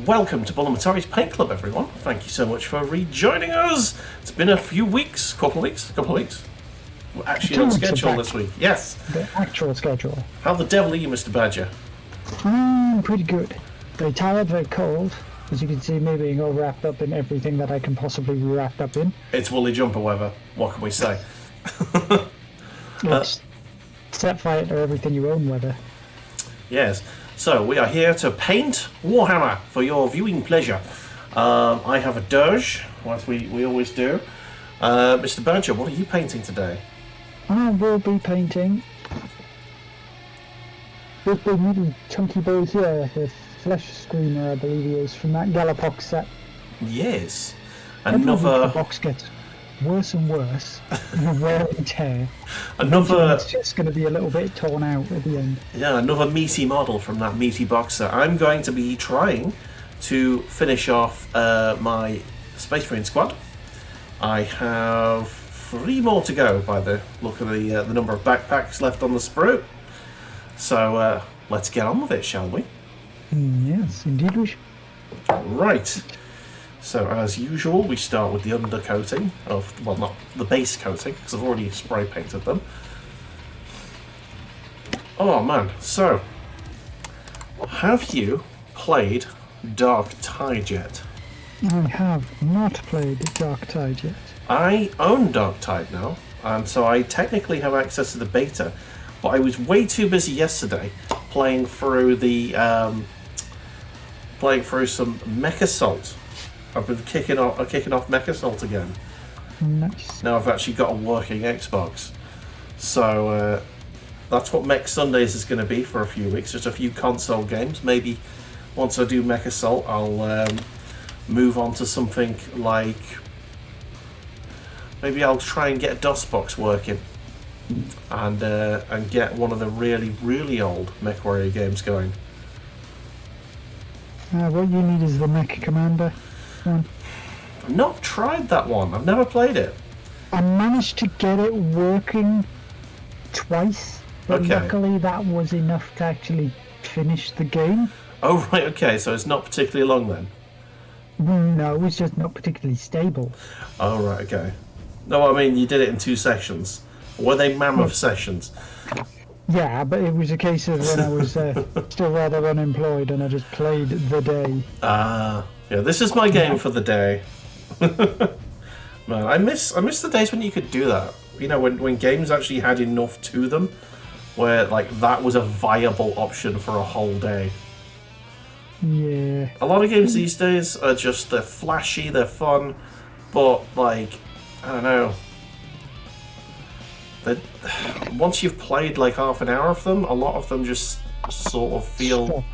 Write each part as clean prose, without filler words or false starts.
Welcome to Bulamatari's Paint Club, everyone. Thank you so much for rejoining us. It's been a few weeks, couple of weeks. We're actually on schedule this week. Yes. The actual schedule. How the devil are you, Mr. Badger? Pretty good. Very tired, very cold. As you can see, me being all wrapped up in everything that I can possibly be wrapped up in. It's woolly jumper weather. What can we say? It's set fire to everything you own weather. Yes. So we are here to paint Warhammer for your viewing pleasure. I have a dirge, as we always do. Mr. Badger, what are you painting today? I will be painting this big little chunky boy here, the flesh screamer, I believe he is, from that Galapox set. Yes. Every week Another... the box gets worse and worse, and wear and tear. Another... It's just going to be a little bit torn out at the end. Yeah, another meaty model from that meaty box set. I'm going to be trying to finish off my Space Marine squad. I have 3 more to go by the look of the number of backpacks left on the sprue. So let's get on with it, shall we? Yes, indeed we should. Right. So as usual, we start with the undercoating of, well, not the base coating, because I've already spray painted them. Oh man, so have you played Dark Tide yet? I have not played Dark Tide yet. I own Dark Tide now, and so I technically have access to the beta, but I was way too busy yesterday playing through the some Mech Assault. I've been kicking off Mech Assault again. Nice. Now I've actually got a working Xbox, so that's what Mech Sundays is going to be for a few weeks. Just a few console games. Maybe once I do Mech Assault, I'll move on to something like, maybe I'll try and get DOSBox working, and get one of the really old MechWarrior games going. What you need is the Mech Commander one. I've not tried that one. I've never played it. I managed to get it working twice, but Okay. luckily that was enough to actually finish the game. Oh right, okay. So it's not particularly long then. No, it was just not particularly stable. Oh right, okay. No, I mean you did it in 2 sessions. Were they mammoth sessions? Yeah, but it was a case of when I was still rather unemployed and I just played the day. Yeah. This is my game for the day. Man, I miss the days when you could do that. You know, when games actually had enough to them, where like that was a viable option for a whole day. Yeah. A lot of games these days are just, they're flashy, they're fun, but like, I don't know. Once you've played like half an hour of them, a lot of them just sort of feel... Stop.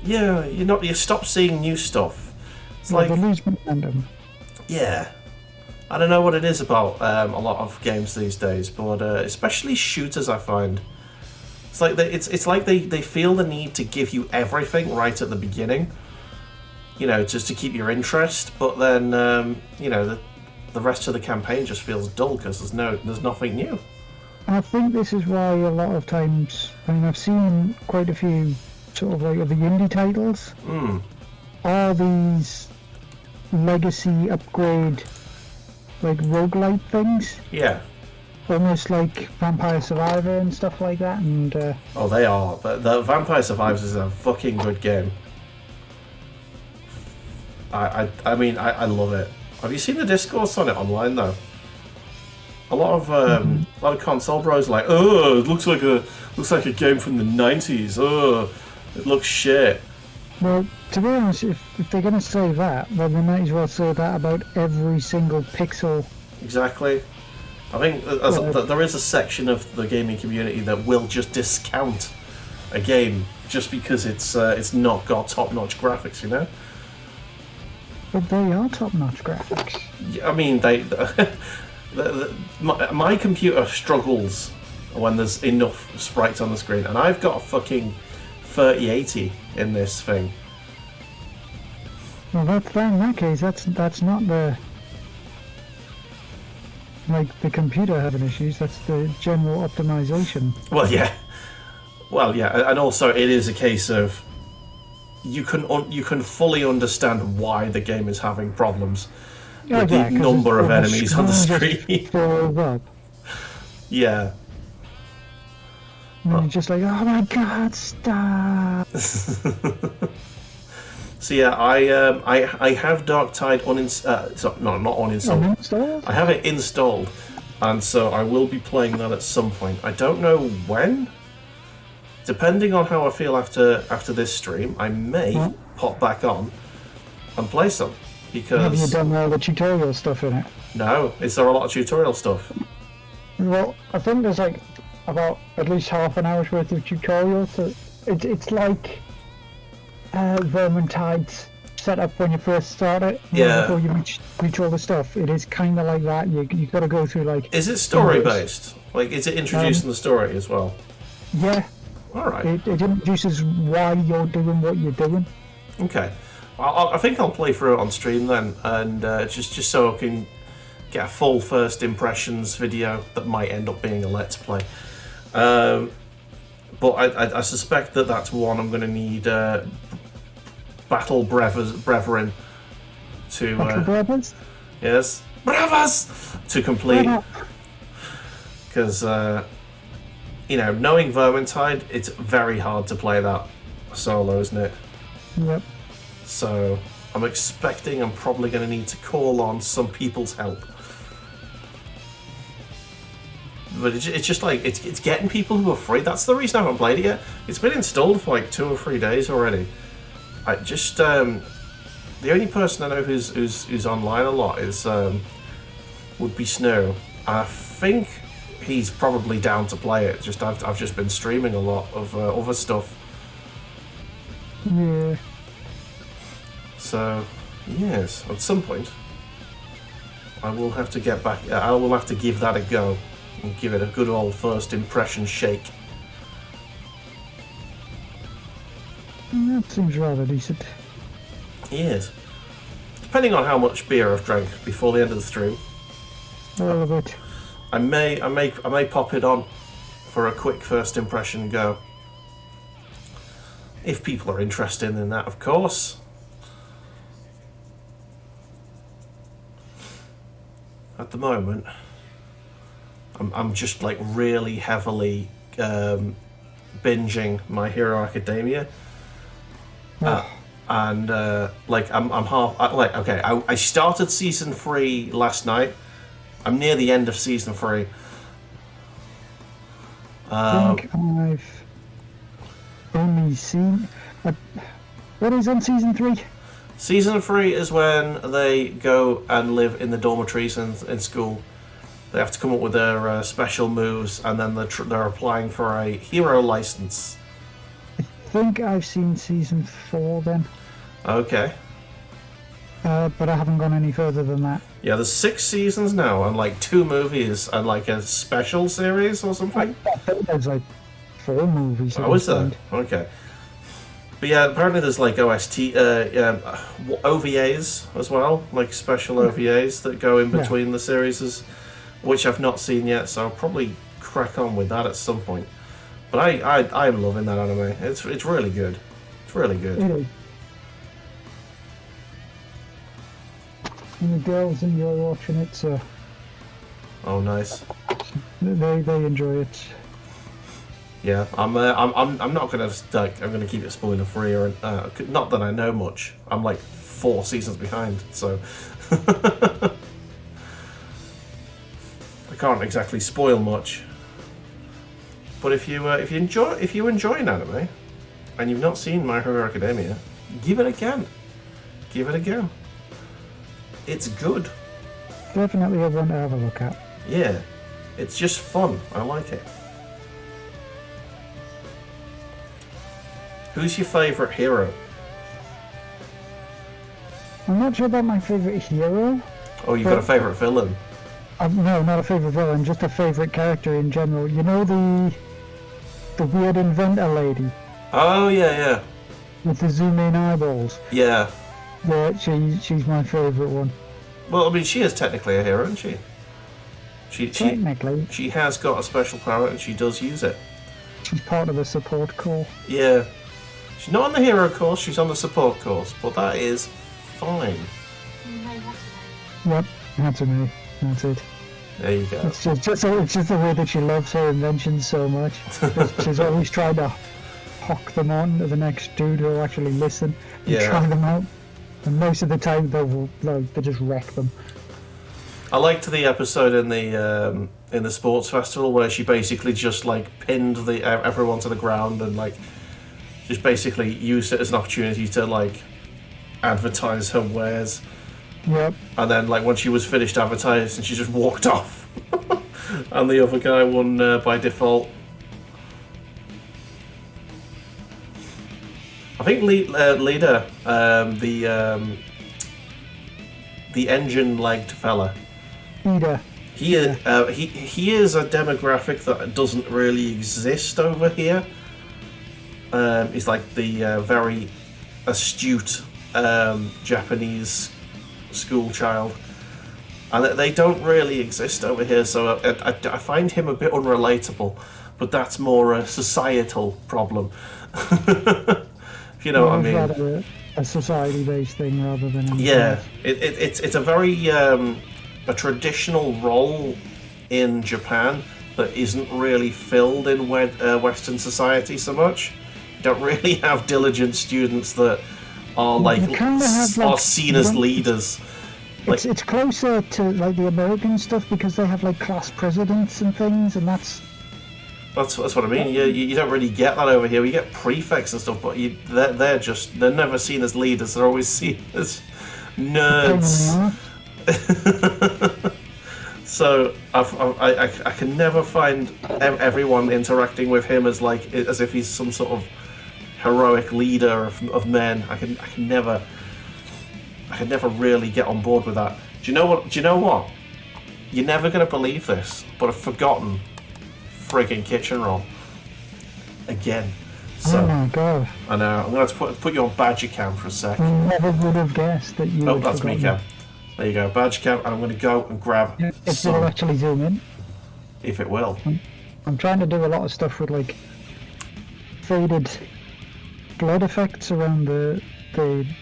Yeah, you stop seeing new stuff. It's Yeah, like... they lose momentum. Yeah. I don't know what it is about a lot of games these days, but especially shooters, I find. It's like they feel the need to give you everything right at the beginning, you know, just to keep your interest. But then, you know, the rest of the campaign just feels dull because there's nothing new. I think this is why a lot of times, I mean, I've seen quite a few sort of like of the indie titles. All these legacy upgrade, like roguelite things. Yeah. Almost like Vampire Survivor and stuff like that, and Oh, they are. The Vampire Survivors is a fucking good game. I mean, I love it. Have you seen the discourse on it online though? A lot of console bros are like, oh, it looks like a game from the 90s. Oh, it looks shit. well, to be honest, if they're going to say that, then they might as well say that about every single pixel. Exactly. I think there is a section of the gaming community that will just discount a game just because it's not got top-notch graphics, you know? But they are top-notch graphics. I mean, my computer struggles when there's enough sprites on the screen, and I've got a fucking 3080 in this thing. Well, in that case, that's not the computer having issues. That's the general optimization. Well, yeah, and also it is a case of you can fully understand why the game is having problems Oh, with yeah, the 'cause number of the enemies on the screen screen. just fills up. Yeah. And you're just like, oh my god, stop! So yeah, I have Darktide not uninstalled. Uninstalled? I have it installed, and so I will be playing that at some point. I don't know when. Depending on how I feel after this stream, I may pop back on and play some. Because Have you done all the tutorial stuff in it? no, is there a lot of tutorial stuff? Well, I think there's like about at least half an hour's worth of tutorial. So it's like Vermintide's setup when you first start it. Yeah. Before you reach all the stuff, it is kind of like that. You got to go through like. Is it story based? Like, is it introducing the story as well? Yeah. All right. It introduces why you're doing what you're doing. Okay. I think I'll play through it on stream then, and just so I can get a full first impressions video that might end up being a let's play. But I suspect that's one I'm going to need Battle Brethren to Battle Brothers? yes, Brothers to complete, because knowing Vermintide, it's very hard to play that solo, isn't it? Yep. So I'm probably going to need to call on some people's help. But it's just like, it's getting people who are free. That's the reason I haven't played it yet. It's been installed for like 2 or 3 days already. I just, the only person I know who's online a lot is, would be Snow. I think he's probably down to play it. Just I've just been streaming a lot of other stuff. Yeah. So, yes, at some point, I will have to get back. I will have to give that a go and give it a good old first impression shake. That seems rather decent. Yes, depending on how much beer I've drank before the end of the stream, All of it. I may pop it on for a quick first impression go. If people are interested in that, of course. At the moment, I'm just like really heavily binging My Hero Academia, and like I'm half like okay. I started season 3 last night. I'm near the end of season 3. I think I've only seen. What is on season 3? Season 3 is when they go and live in the dormitories in school. They have to come up with their special moves, and then they're applying for a hero license. I think I've seen season 4 then. Okay. But I haven't gone any further than that. Yeah, there's 6 seasons now, and like 2 movies, and like a special series or something. I think there's like 4 movies. Oh, is there? Okay. But yeah, apparently there's like OVAs as well, like special OVAs that go in between the series, which I've not seen yet, so I'll probably crack on with that at some point. But I'm loving that anime. It's really good. It's really good. It is. And the girls enjoy watching it, so Oh, nice. they enjoy it. Yeah, I'm not gonna I'm gonna keep it spoiler free or not that I know much. I'm like 4 seasons behind, so I can't exactly spoil much. But if you enjoy an anime and you've not seen My Hero Academia, give it a go. Give it a go. It's good. Definitely a one to have a look at. Yeah, it's just fun. I like it. Who's your favourite hero? I'm not sure about my favourite hero. Oh, you've got a favourite villain? No, not a favourite villain, just a favourite character in general. You know the weird inventor lady Oh, yeah. with the zoom in eyeballs? Yeah. Yeah, she's my favourite one. Well, I mean, she is technically a hero, isn't she? Technically. She has got a special power and she does use it. She's part of the support corps. Yeah. She's not on the hero course, she's on the support course, but that is fine. Yep, that's me. That's it. There you go. It's just the way that she loves her inventions so much. She's always trying to hock them on to the next dude who'll actually listen and try them out. And most of the time they just wreck them. I liked the episode in the sports festival where she basically just like pinned everyone to the ground and like just basically used it as an opportunity to like advertise her wares. Yep. And then like when she was finished advertising, she just walked off, and the other guy won by default. I think leader, the engine-legged fella. Leader. He is a demographic that doesn't really exist over here. He's like the very astute Japanese school child, and they don't really exist over here. So I find him a bit unrelatable, but that's more a societal problem. If you know what I mean. Rather a society-based thing rather than anything else. It's a very a traditional role in Japan that isn't really filled in Western society so much. You don't really have diligent students that are are seen as leaders. It's closer to like the American stuff because they have like class presidents and things, and that's what I mean. You don't really get that over here. We get prefects and stuff, but they're never seen as leaders. They're always seen as nerds. So I can never find everyone interacting with him as if he's some sort of heroic leader of men. I can never really get on board with that. Do you know what? You're never gonna believe this, but I've forgotten frigging kitchen roll again. So, oh my god! I know. I'm gonna have to put you on badger cam for a sec. I never would have guessed that you. Oh, that's me cam. There you go, badger cam. And I'm gonna go and grab. If it'll actually zoom in. If it will. I'm trying to do a lot of stuff with like faded blood effects around the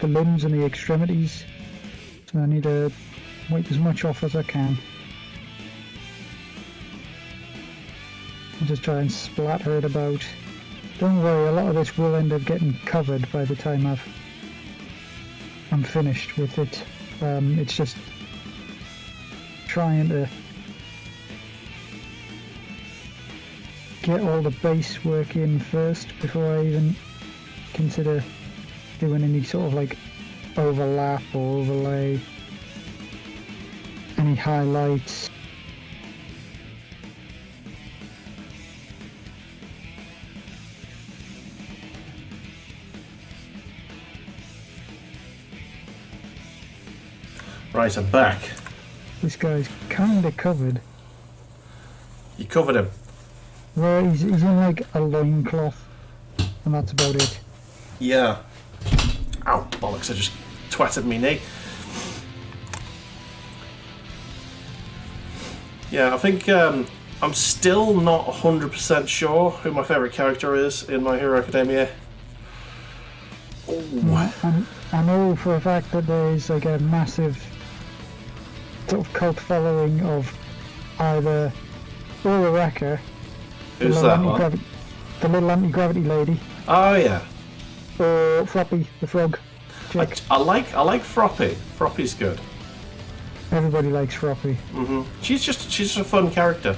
limbs and the extremities. So I need to wipe as much off as I can. I'll just try and splatter it about. Don't worry, a lot of this will end up getting covered by the time I'm finished with it. It's just trying to get all the base work in first before I even consider doing any sort of like overlap or overlay, any highlights. Right, I'm back. This guy's kind of covered. You covered him. Well, he's in like a loincloth, and that's about it. Yeah. Ow, bollocks, I just twatted me knee. Yeah, I think I'm still not 100% sure who my favourite character is in My Hero Academia. I know for a fact that there's like a massive sort of cult following of either Uraraka, Who's that one? The little anti-gravity lady. Oh yeah. Or Floppy, the frog. I like Froppy. Froppy's good. Everybody likes Froppy. She's just a fun character,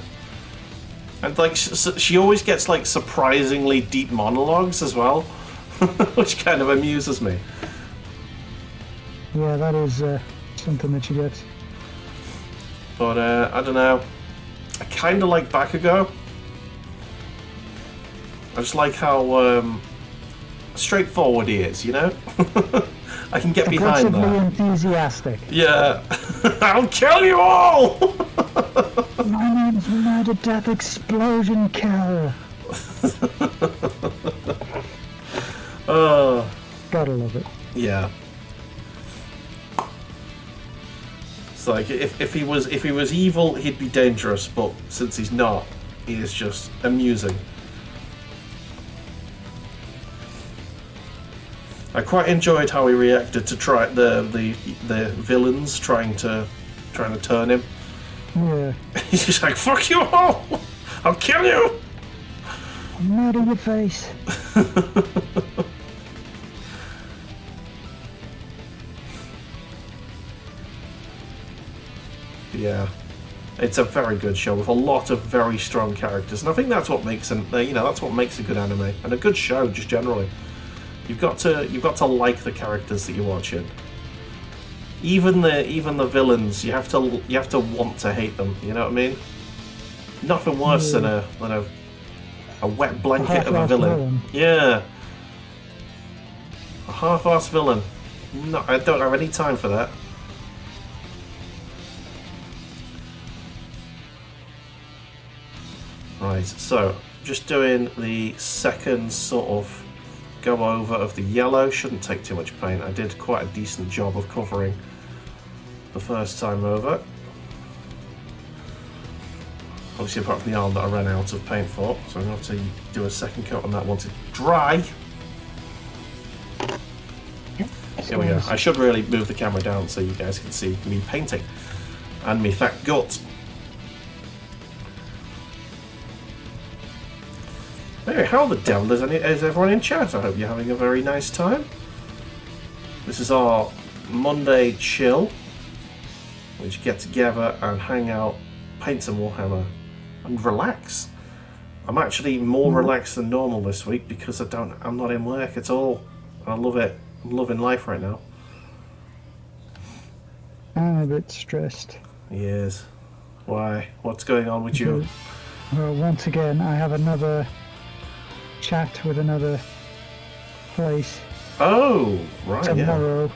and like she always gets like surprisingly deep monologues as well, which kind of amuses me. Yeah, that is something that she gets. But I don't know. I kind of like Bakugo. I just like how straightforward he is, you know? I can get behind that. Aggressively enthusiastic. Yeah. I'll kill you all! My name's Murder Death Explosion Kill. Gotta love it. Yeah. It's like if he was evil, he'd be dangerous, but since he's not, he is just amusing. I quite enjoyed how he reacted to try the villains trying to turn him. Yeah. He's just like, fuck you all! I'll kill you! I'm mad in your face. Yeah. It's a very good show with a lot of very strong characters, and I think that's what makes that's what makes a good anime and a good show just generally. You've got to like the characters that you're watching. Even the villains, you have to want to hate them. You know what I mean? Nothing worse than a wet blanket of a villain. Yeah, a half-assed villain. No, I don't have any time for that. Right, so just doing the second sort of go over of the yellow. Shouldn't take too much paint. I did quite a decent job of covering the first time over. Obviously apart from the arm that I ran out of paint for, so I'm going to have to do a second coat on that once it's dry. Here we go. I should really move the camera down so you guys can see me painting and me fat gut. Hey, how the devil is everyone in chat? I hope you're having a very nice time. This is our Monday chill, which get together and hang out, paint some Warhammer, and relax. I'm actually more relaxed than normal this week because I'm not in work at all. I love it. I'm loving life right now. I'm a bit stressed. Yes. Why? What's going on with you? Well, once again, I have another chat with another place. Oh, right, tomorrow. Yeah.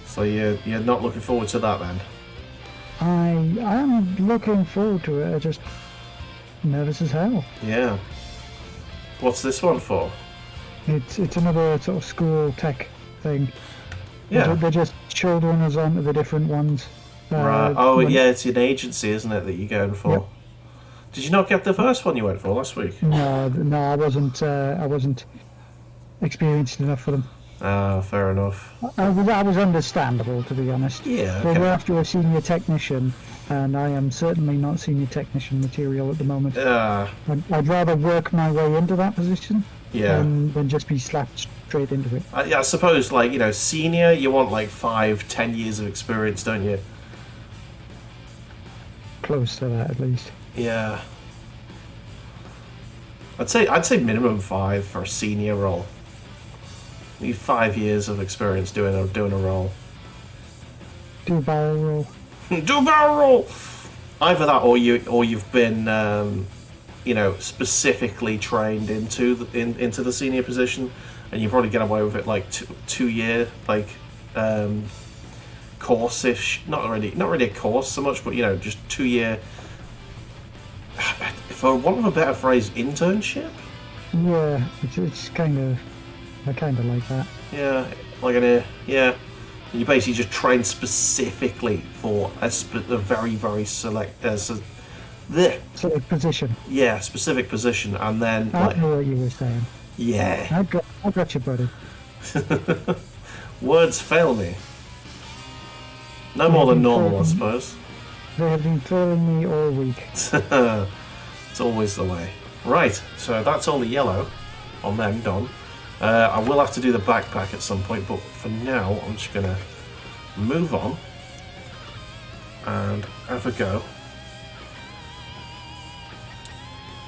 So you're not looking forward to that then? I am looking forward to it. I just nervous as hell. Yeah. What's this one for? It's another sort of school tech thing. Yeah. They're just shouldering us on to the different ones. Right. Oh, yeah, it's an agency, isn't it, that you're going for? Yep. Did you not get the first one you went for last week? No, I wasn't experienced enough for them. Ah, fair enough. I was understandable, to be honest. Yeah, They okay. were after a senior technician, and I am certainly not senior technician material at the moment. I'd rather work my way into that position than just be slapped straight into it. I suppose, senior, you want 5-10 years of experience, don't you? Close to that, at least. Yeah. I'd say minimum 5 for a senior role. You need 5 years of experience doing a role. Do a barrel roll. Do a barrel roll. Either that, or you've been, specifically trained into the senior position, and you probably get away with it 2 year course-ish. Not really a course so much, but just 2 year. For want of a better phrase, internship. Yeah, it's kind of. I kind of like that. Yeah, yeah. You basically just train specifically for a very, very select position. Yeah, specific position, and then I know what you were saying. Yeah. I got you, buddy. Words fail me. No more than normal, I suppose. They have been failing me all week. It's always the way. Right, so that's all the yellow on them done. I will have to do the backpack at some point, but for now I'm just going to move on and have a go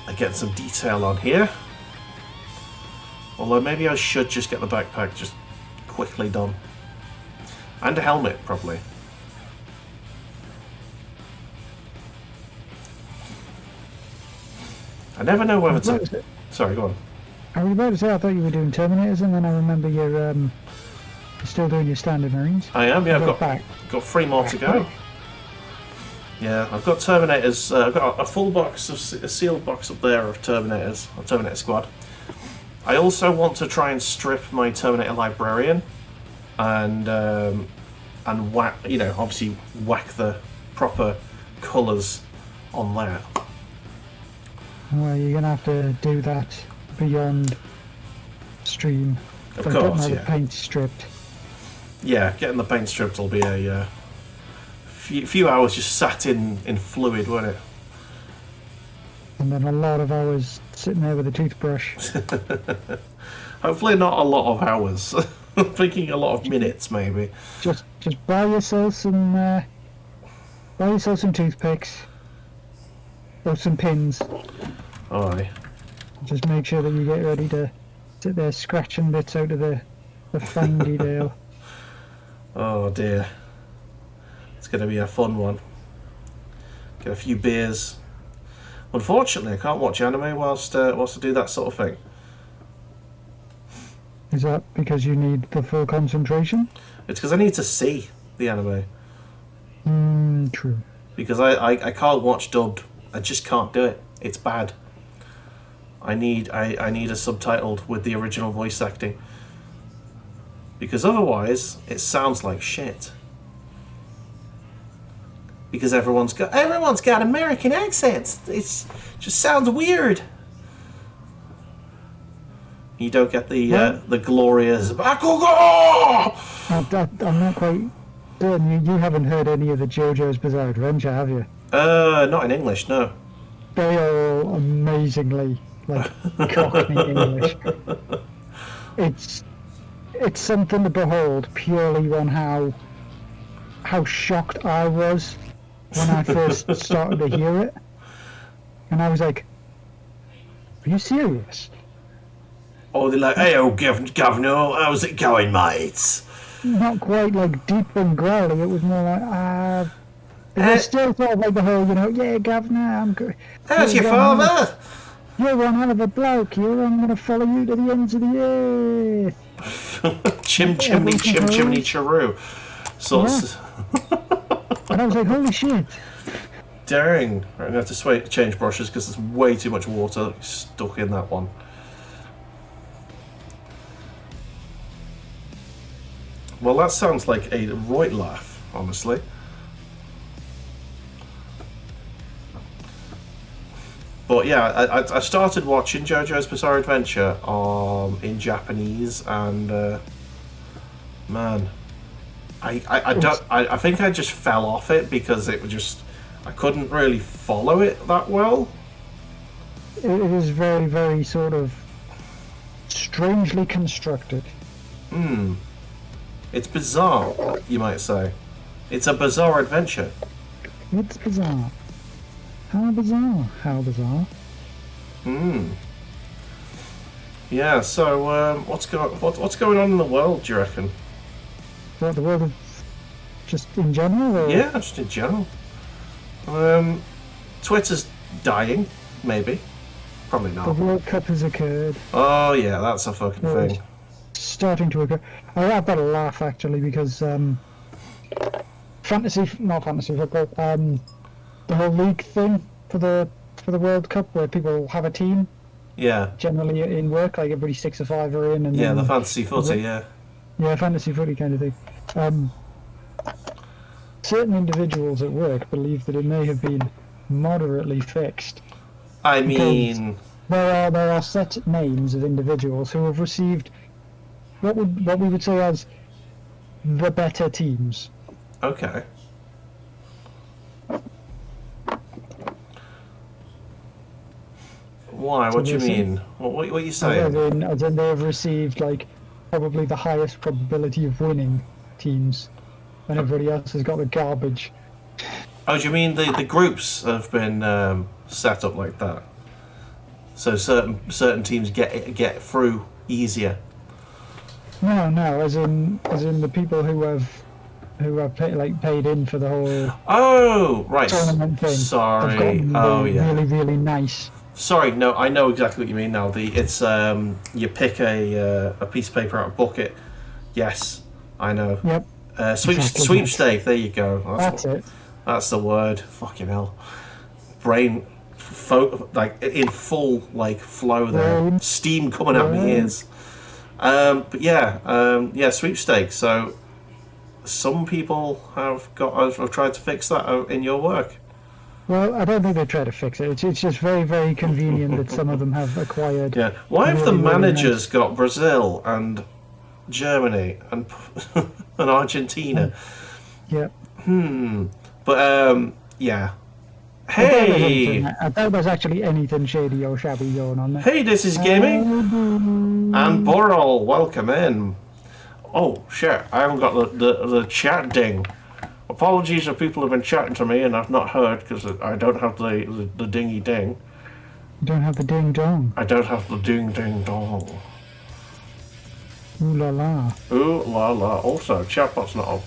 and get some detail on here. Although maybe I should just get the backpack just quickly done. And a helmet, probably. I never know whether to... Sorry, go on. I was about to say I thought you were doing Terminators, and then I remember you're still doing your standard Marines. I am, yeah. I've got 3 more to go. Yeah, I've got Terminators. I've got a full box, a sealed box up there of Terminators, or Terminator Squad. I also want to try and strip my Terminator Librarian, and whack, obviously whack the proper colours on that. Well, you're gonna have to do that beyond stream. Of Like getting course, all the yeah. paint stripped. Yeah, getting the paint stripped will be a few hours just sat in fluid, won't it? And then a lot of hours sitting there with a toothbrush. Hopefully not a lot of hours. I'm thinking a lot of minutes, maybe. Just buy yourself some toothpicks or some pins. Aye. Just make sure that you get ready to sit there scratching bits out of the fine detail. Oh dear. It's going to be a fun one. Get a few beers. Unfortunately, I can't watch anime whilst I do that sort of thing. Is that because you need the full concentration? It's because I need to see the anime. True. Because I can't watch dubbed. I just can't do it. It's bad. I need a subtitled with the original voice acting. Because otherwise, it sounds like shit. Because everyone's got American accents. It just sounds weird. You don't get the glorious Bakugo! I'm not quite certain. You haven't heard any of the JoJo's Bizarre Adventure, have you? Not in English, no. They are all amazingly like Cockney English. It's something to behold purely on how shocked I was when I first started to hear it, and I was like, "Are you serious?" Oh, they're like, "Hey, oh, governor, how's it going, mates?" Not quite like deep and growly. It was more like, it was still sort of like the whole, yeah, governor, I'm good. How's your father? You're one hell of a bloke. I'm going to follow you to the ends of the earth. Chimney, chiroo. So, and I was like, holy shit. Dang. I'm going to have to change brushes because there's way too much water stuck in that one. Well, that sounds like a right laugh, honestly. But yeah, I started watching JoJo's Bizarre Adventure in Japanese, and man, I think I just fell off it because I couldn't really follow it that well. It is very, very sort of strangely constructed. It's bizarre, you might say. It's a bizarre adventure. It's bizarre. How bizarre. How bizarre. Yeah, so what's going on in the world, do you reckon? What, the world of just in general? Or? Yeah, just in general. Twitter's dying, maybe. Probably The not. World Cup has occurred. Oh yeah, that's a fucking thing. Starting to occur. I've got a laugh actually because not fantasy football. The whole league thing for the World Cup where people have a team. Yeah. Generally in work, like everybody sticks a fiver in, and Yeah, then, the fantasy footy, yeah. Yeah, fantasy footy kind of thing. Certain individuals at work believe that it may have been moderately fixed. I mean, there are set names of individuals who have received what we would say as the better teams. okay. Why? What do you mean? What are you saying? As in they have received like probably the highest probability of winning teams, and everybody else has got the garbage. Oh, do you mean the groups have been set up like that? So certain teams get through easier. No, as in the people who have paid in for the whole right. tournament thing. Sorry. Oh yeah. Really, really nice. Sorry, no, I know exactly what you mean now. It's you pick a piece of paper out of a bucket. Yes, I know. Yep. Sweepstake. There you go. That's it. That's the word. Fucking hell. Brain, like in full like flow there. Steam coming out my ears. But yeah, sweepstake. So some people have tried to fix that in your work. Well, I don't think they try to fix it. It's just very, very convenient that some of them have acquired. Yeah. Why have the managers got Brazil and Germany, and and Argentina. Yep. But yeah. I doubt there's Hey, anything, I doubt there's actually anything shady or shabby going on there. hey, this is gaming and Boral. Welcome in. Oh shit! I haven't got the chat ding. Apologies if people have been chatting to me and I've not heard because I don't have the dingy ding. You don't have the ding dong. I don't have the ding ding dong. Ooh la la. Ooh la la. Also, chatbot's not up.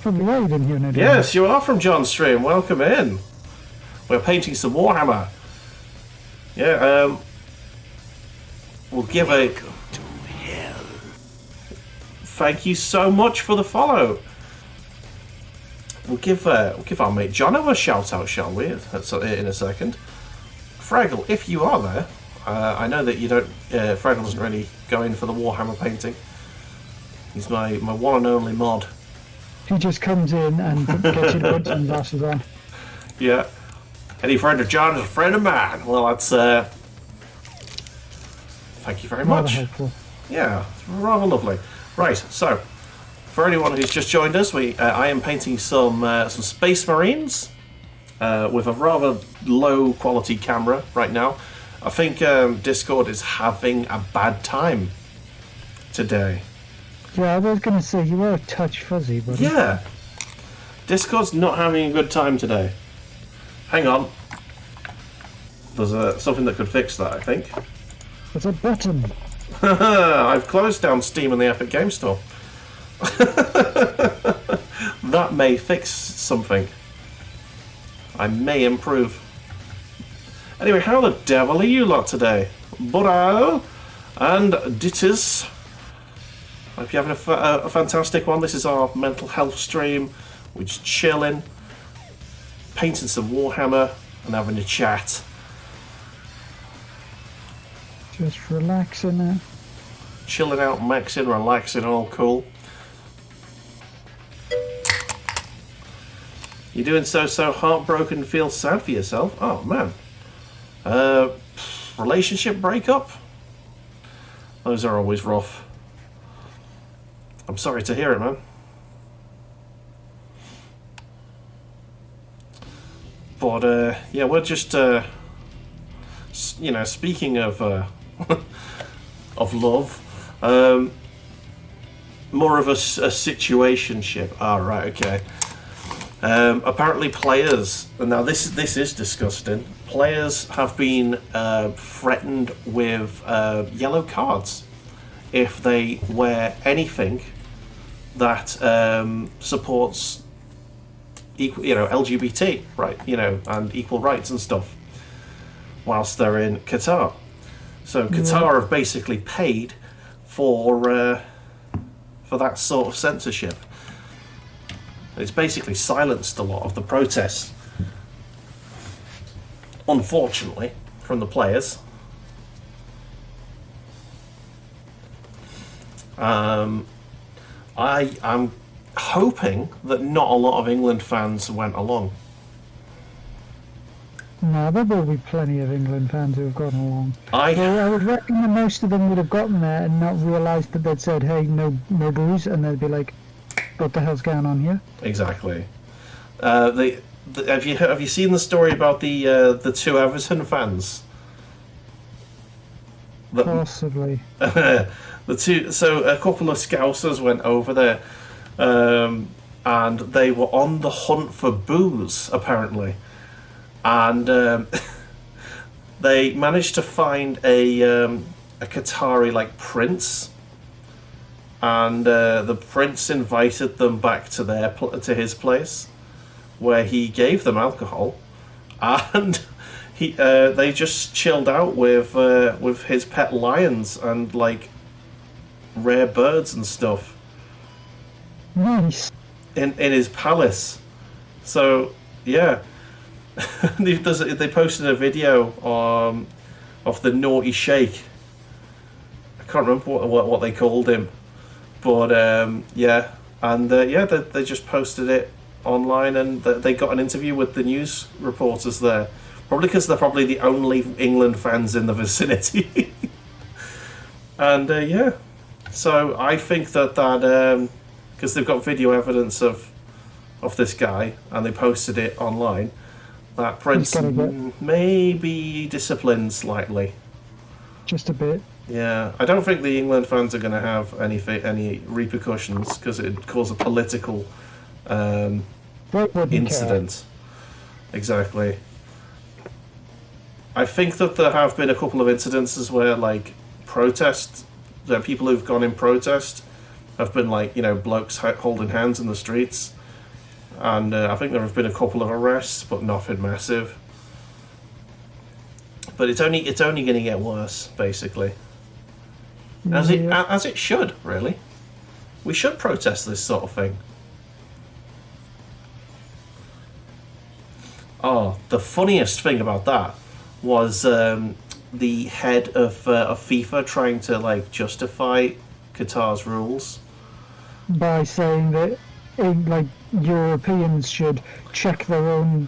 Probably why you didn't hear no ding. Yes, you are from John's stream. Welcome in. We're painting some Warhammer. Yeah, we'll give a... Thank you so much for the follow. We'll give our mate Jono a shout out, shall we? In a second. Fraggle, if you are there, I know that you don't. Fraggle doesn't really go in for the Warhammer painting. He's my one and only mod. He just comes in and gets you to put some glasses on. Yeah. Any friend of John is a friend of mine. Well, that's. Thank you very Rather much. helpful. Yeah, rather lovely. Right, so for anyone who's just joined us, I am painting some Space Marines with a rather low quality camera right now. I think Discord is having a bad time today. Yeah, I was going to say, you were a touch fuzzy, but... Yeah, Discord's not having a good time today. Hang on. There's something that could fix that, I think. There's a button. I've closed down Steam and the Epic Game Store. That may fix something. I may improve. Anyway, how the devil are you lot today? Bula and Dittis. Hope you're having a fantastic one. This is our mental health stream. We're just chilling, painting some Warhammer and having a chat. Just relaxing there. Chilling out, maxing, relaxing, all cool. You're doing so heartbroken, feel sad for yourself? Oh man. Relationship breakup? Those are always rough. I'm sorry to hear it, man. But yeah, we're just speaking of of love, more of a situationship. Ah, right, okay. Apparently players, and now this is disgusting, players have been threatened with yellow cards if they wear anything that supports LGBT, right, and equal rights and stuff whilst they're in Qatar. So Qatar have basically paid for that sort of censorship. It's basically silenced a lot of the protests, unfortunately, from the players. I'm hoping that not a lot of England fans went along. No, there will be plenty of England fans who have gone along. I would reckon that most of them would have gotten there and not realised that they'd said, hey, no booze, and they'd be like, what the hell's going on here? Exactly. Have you seen the story about the two Everton fans? Possibly. The two. So a couple of Scousers went over there, and they were on the hunt for booze apparently, and they managed to find a Qatari prince. And the prince invited them back to his place, where he gave them alcohol, and they just chilled out with his pet lions and rare birds and stuff. Nice. In his palace. So yeah, they posted a video of the naughty sheikh. I can't remember what they called him. But yeah, and they just posted it online, and they got an interview with the news reporters there. Probably because they're probably the only England fans in the vicinity. And yeah, so I think that because they've got video evidence of this guy and they posted it online, that Prince may be disciplined slightly. Just a bit. Yeah, I don't think the England fans are going to have any repercussions because it'd cause a political incident. Exactly. I think that there have been a couple of incidences where, like, people who've gone in protest have been, like, blokes holding hands in the streets. And I think there have been a couple of arrests, but nothing massive. But it's only going to get worse, basically. As it should, really. We should protest this sort of thing. Oh, the funniest thing about that was the head of FIFA trying to, like, justify Qatar's rules by saying that like Europeans should check their own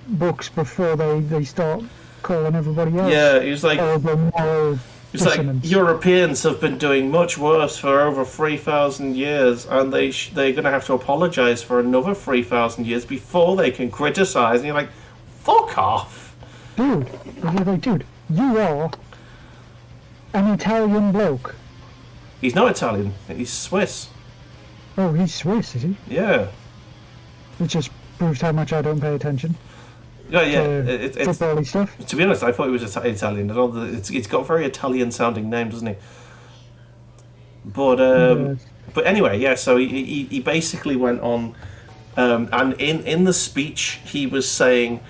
books before they start calling everybody else. Yeah, he was like, Europeans have been doing much worse for over 3,000 years, and they're going to have to apologise for another 3,000 years before they can criticise. And you're like, fuck off, dude. Dude, you are an Italian bloke. He's not Italian. He's Swiss. Oh, he's Swiss, is he? Yeah. It just proves how much I don't pay attention. Yeah. It's football-y stuff. To be honest, I thought he was Italian. It's got a very Italian-sounding name, doesn't he? But but anyway, yeah. So he basically went on, and in the speech he was saying,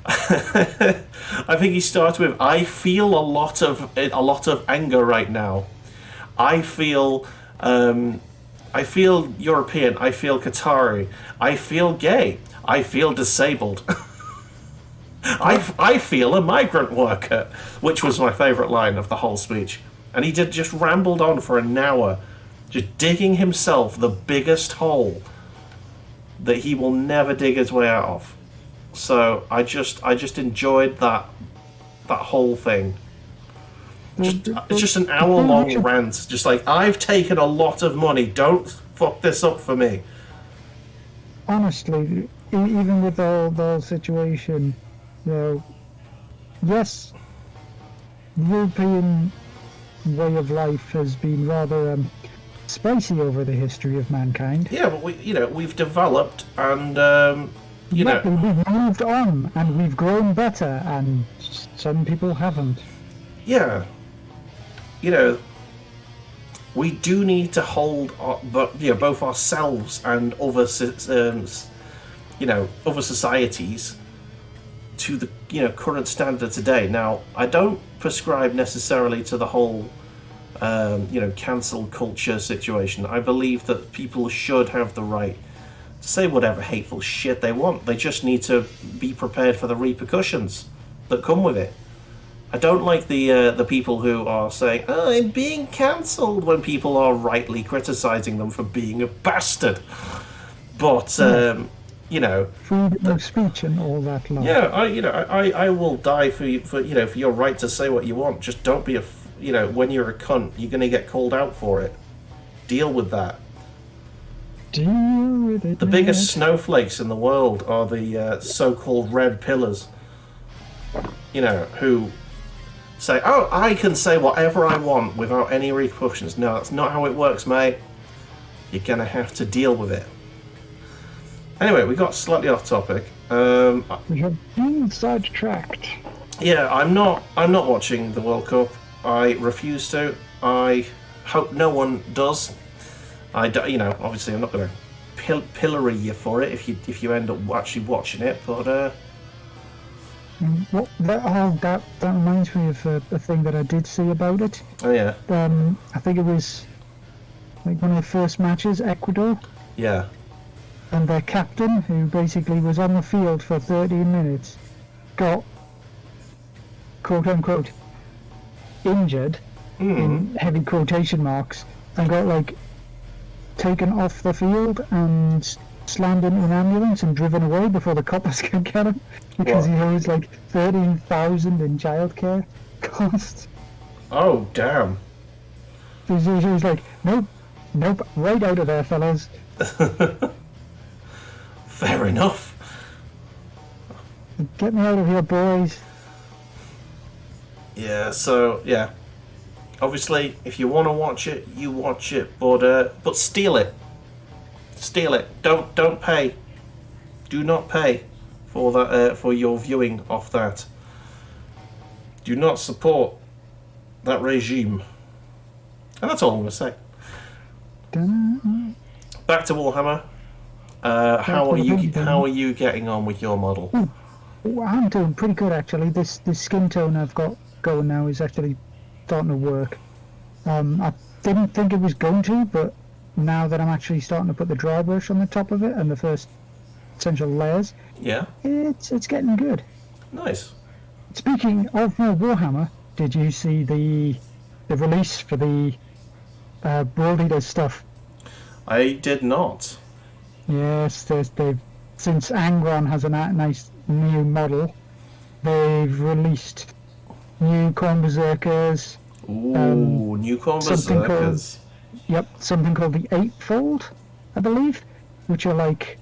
I think he started with, "I feel a lot of anger right now. I feel European. I feel Qatari. I feel gay. I feel disabled. I feel a migrant worker," which was my favourite line of the whole speech. And he just rambled on for an hour, just digging himself the biggest hole that he will never dig his way out of. So I just enjoyed that whole thing. It's just an hour-long rant. Just like, I've taken a lot of money. Don't fuck this up for me. Honestly, even with the situation, yes, the European way of life has been rather spicy over the history of mankind. Yeah, but we've developed and we've moved on and we've grown better, and some people haven't. Yeah. We do need to hold both ourselves and other societies to the current standard today. Now, I don't prescribe necessarily to the whole cancel culture situation. I believe that people should have the right to say whatever hateful shit they want. They just need to be prepared for the repercussions that come with it. I don't like the people who are saying, "Oh, I'm being cancelled," when people are rightly criticising them for being a bastard. But freedom of speech and all that. Yeah, I will die for your right to say what you want. Just don't be when you're a cunt, you're going to get called out for it. Deal with that. Deal with it. The biggest snowflakes in the world are the so-called red pillars. Who say, "Oh, I can say whatever I want without any repercussions." No, that's not how it works, mate. You're gonna have to deal with it. Anyway, we got slightly off topic. We have been sidetracked. Yeah, I'm not watching the World Cup. I refuse to. I hope no one does. Obviously, I'm not gonna pillory you for it if you end up actually watching it, but. That reminds me of a thing that I did see about it. Oh yeah. I think it was like one of the first matches, Ecuador. Yeah. And their captain, who basically was on the field for 13 minutes, got quote unquote injured in heavy quotation marks, and got taken off the field and slammed into an ambulance and driven away before the coppers could get him, because he owes 13,000 in childcare costs. Oh, damn. He's like, nope, nope, right out of there, fellas. Fair enough. Get me out of here, boys. Yeah, so, yeah. Obviously, if you want to watch it, you watch it, but steal it. Steal it. Don't pay. Do not pay for that for your viewing of that. Do not support that regime. And that's all I'm going to say. Dun-dun. Back to Warhammer. How are you getting on with your model? Well, I'm doing pretty good actually. This skin tone I've got going now is actually starting to work. I didn't think it was going to, but now that I'm actually starting to put the dry brush on the top of it and the first essential layers, Yeah. it's getting good. Nice. Speaking of more Warhammer, did you see the release for the World Eater stuff? I did not. Yes, they've since Angron has a nice new model, they've released new Corn Berserkers. Ooh, new Corn Berserkers. Yep, something called the Eightfold, I believe, which are like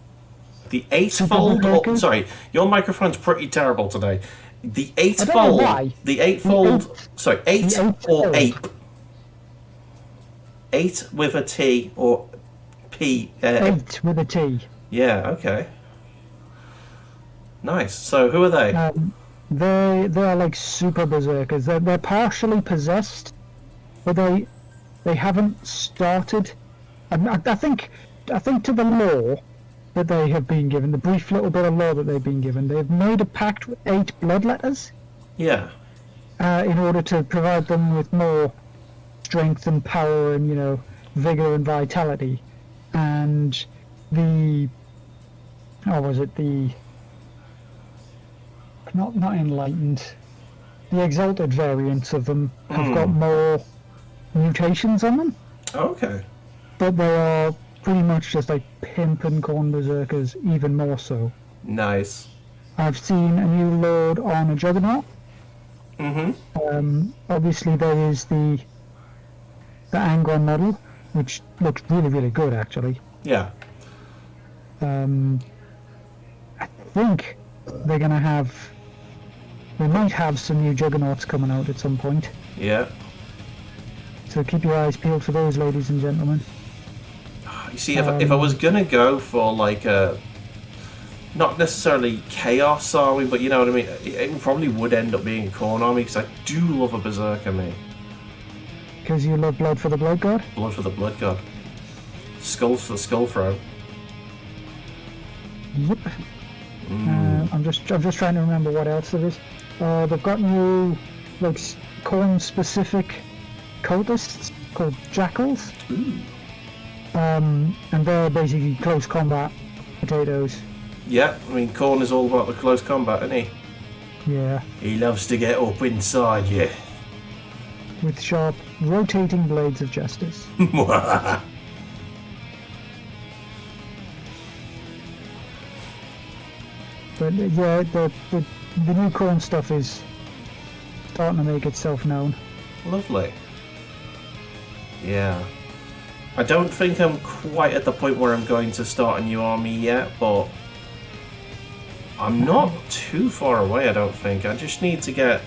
The Eightfold. Oh, sorry, your microphone's pretty terrible today. The Eightfold. The Eightfold. Sorry, eight or ape. 8 with a T or P. 8 with a T. Yeah. Okay. Nice. So who are they? They are like super berserkers. They're partially possessed, but they haven't started. I think to the lore that they have been given, the brief little bit of lore that they've been given, they've made a pact with 8 bloodletters. Yeah. In order to provide them with more strength and power and vigor and vitality, and the not enlightened, the exalted variants of them have got more mutations on them. Okay. But they are pretty much just like pimp and corn berserkers, even more so. Nice. I've seen a new lord on a juggernaut. Obviously there is the Angron model, which looks really, really good actually. Yeah. I think they're gonna have. We might have some new juggernauts coming out at some point. Yeah. So keep your eyes peeled for those, ladies and gentlemen. You see, if I was gonna go for like a, not necessarily Chaos Army, but you know what I mean, it probably would end up being a Corn Army, because I do love a Berserker, me. Because you love blood for the blood god? Blood for the blood god. Skull for the skull throw. Yep. I'm just trying to remember what else there is. They've got new like corn specific cultists called jackals. And they're basically close combat potatoes. Yeah, I mean, Corn is all about the close combat, isn't he? Yeah. He loves to get up inside you. With sharp, rotating blades of justice. But yeah, the new Corn stuff is starting to make itself known. Lovely. Yeah. I don't think I'm quite at the point where I'm going to start a new army yet, but I'm not too far away, I don't think. I just need to get...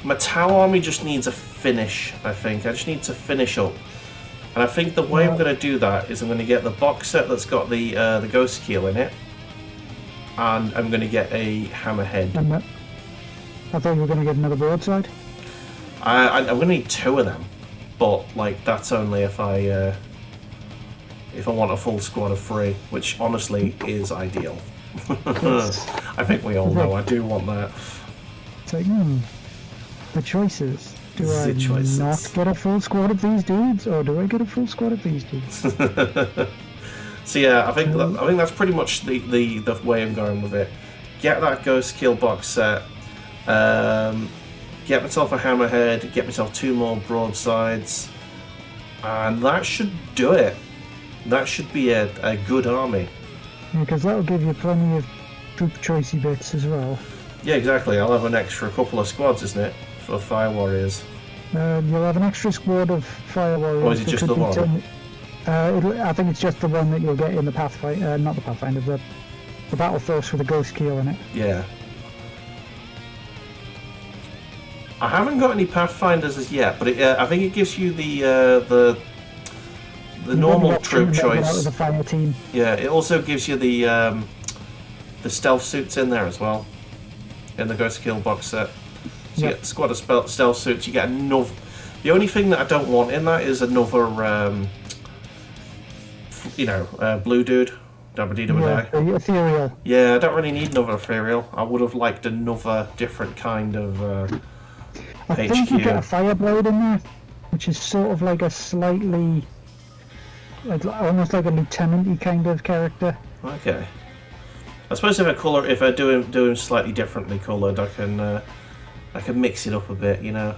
My Tau army just needs a finish, I think. I just need to finish up. And I think the way I'm going to do that is I'm going to get the box set that's got the Ghost Keel in it. And I'm going to get a Hammerhead. I thought you were going to get another broadside. I'm going to need 2 of them. But like that's only if I want a full squad of 3, which honestly is ideal. I think we all know I do want that. It's like, the choices. Do I not get a full squad of these dudes, or do I get a full squad of these dudes? So yeah, I think that's pretty much the way I'm going with it. Get that Ghost Kill box set. Get myself a Hammerhead, get myself 2 more broadsides, and that should do it. That should be a good army. Yeah, because that'll give you plenty of troop choicey bits as well. Yeah, exactly. I'll have an extra couple of squads, isn't it, for Fire Warriors. You'll have an extra squad of fire warriors. Or is it that just could the be one? I think it's just the one that you'll get in the Pathfinder, not the Pathfinder, the Battle Force with the Ghost Keel in it. Yeah. I haven't got any Pathfinders as yet, but I think it gives you the normal troop choice. Out of the fire team. Yeah, it also gives you the stealth suits in there as well, in the Ghost Kill box set. So you get a squad of stealth suits. You get another. The only thing that I don't want in that is another, blue dude. Don't need him there. The ethereal. Yeah, I don't really need another ethereal. I would have liked another different kind of I think you get a fireblade in there, which is sort of like a slightly, almost like a lieutenant-y kind of character. Okay. I suppose if I do him slightly differently coloured, I can mix it up a bit, you know.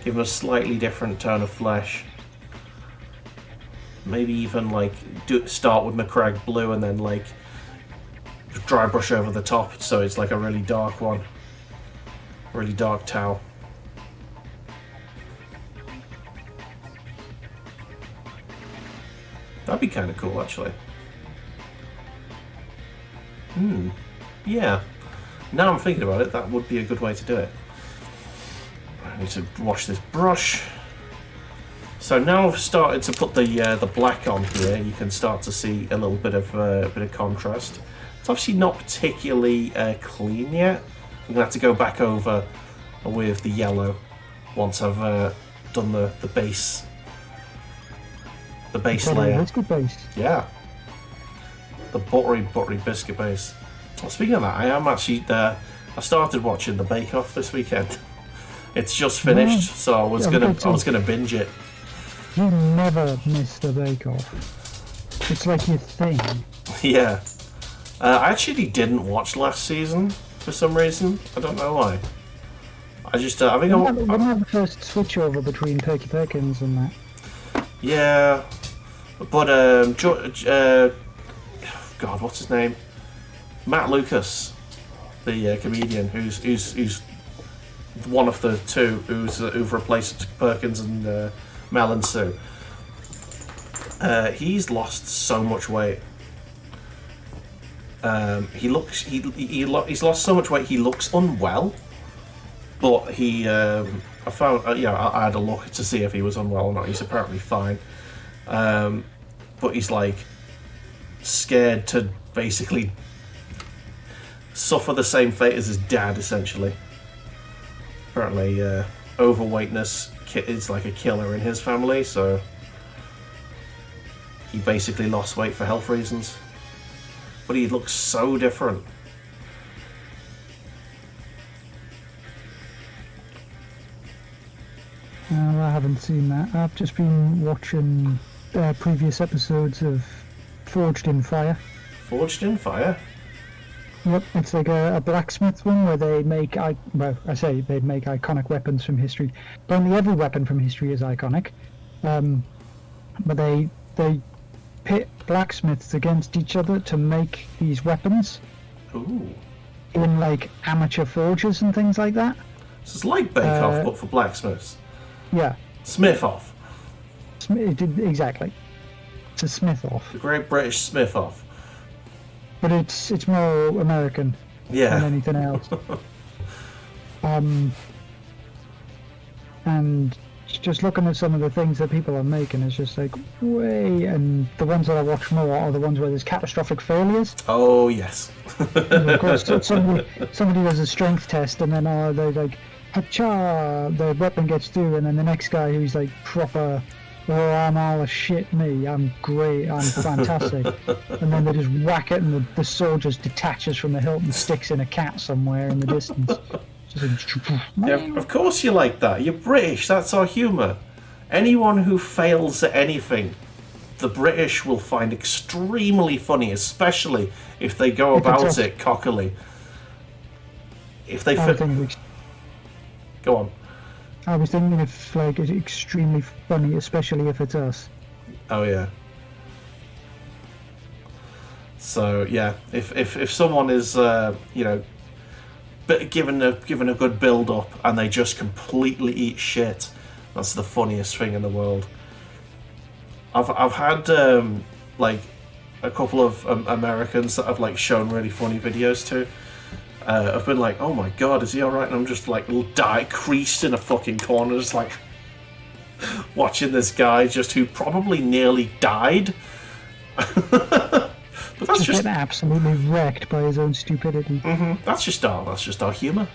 Give him a slightly different tone of flesh. Maybe even start with McCrag blue and then dry brush over the top, so it's like a really dark one, really dark towel. That'd be kind of cool, actually. Yeah. Now I'm thinking about it, that would be a good way to do it. I need to wash this brush. So now I've started to put the black on here. You can start to see a little bit of contrast. It's obviously not particularly clean yet. I'm gonna have to go back over with the yellow once I've done the base. The base layer. Biscuit base. Yeah. The buttery biscuit base. Well, speaking of that, I am actually I started watching the Bake Off this weekend. It's just finished, so I was gonna binge it. You never miss the Bake Off. It's like your thing. Yeah. I actually didn't watch last season for some reason. I don't know why. I think I Wouldn't have the first switchover between Perky Perkins and that. Yeah, but God, what's his name? Matt Lucas, the comedian who's one of the two who've replaced Perkins and Mel and Sue. He's lost so much weight. He's lost so much weight. He looks unwell, but I found I had a look to see if he was unwell or not. He's apparently fine, but he's scared to basically suffer the same fate as his dad, essentially. Apparently, overweightness is like a killer in his family, so he basically lost weight for health reasons. But he looks so different. I haven't seen that. I've just been watching previous episodes of Forged in Fire. Forged in Fire? Yep, it's like a blacksmith one where they make, they make iconic weapons from history. Apparently every weapon from history is iconic. But they pit blacksmiths against each other to make these weapons. Ooh. In amateur forges and things like that. So it's like Bake Off, but for blacksmiths. Yeah. Smith Off. Exactly. It's a Smith Off. The Great British Smith Off. But it's more American than anything else. And just looking at some of the things that people are making is just way, and the ones that I watch more are the ones where there's catastrophic failures. Oh yes. Of course, somebody does a strength test and then they're hacha, the weapon gets through, and then the next guy who's proper, oh, I'm all a shit me, I'm great, I'm fantastic. And then they just whack it and the sword just detaches from the hilt and sticks in a cat somewhere in the distance. Yeah, of course you like that. You're British, that's our humour. Anyone who fails at anything, the British will find extremely funny, especially if they go about it cockily. If they Go on. I was thinking if it's extremely funny, especially if it's us. Oh yeah. So yeah, if someone is but given a good build up, and they just completely eat shit. That's the funniest thing in the world. I've had like a couple of Americans that I've like shown really funny videos to. I've been like, oh my god, is he alright? And I'm just like creased in a fucking corner, just like watching this guy who probably nearly died. But that's just absolutely wrecked by his own stupidity. Mm-hmm. That's just our humour.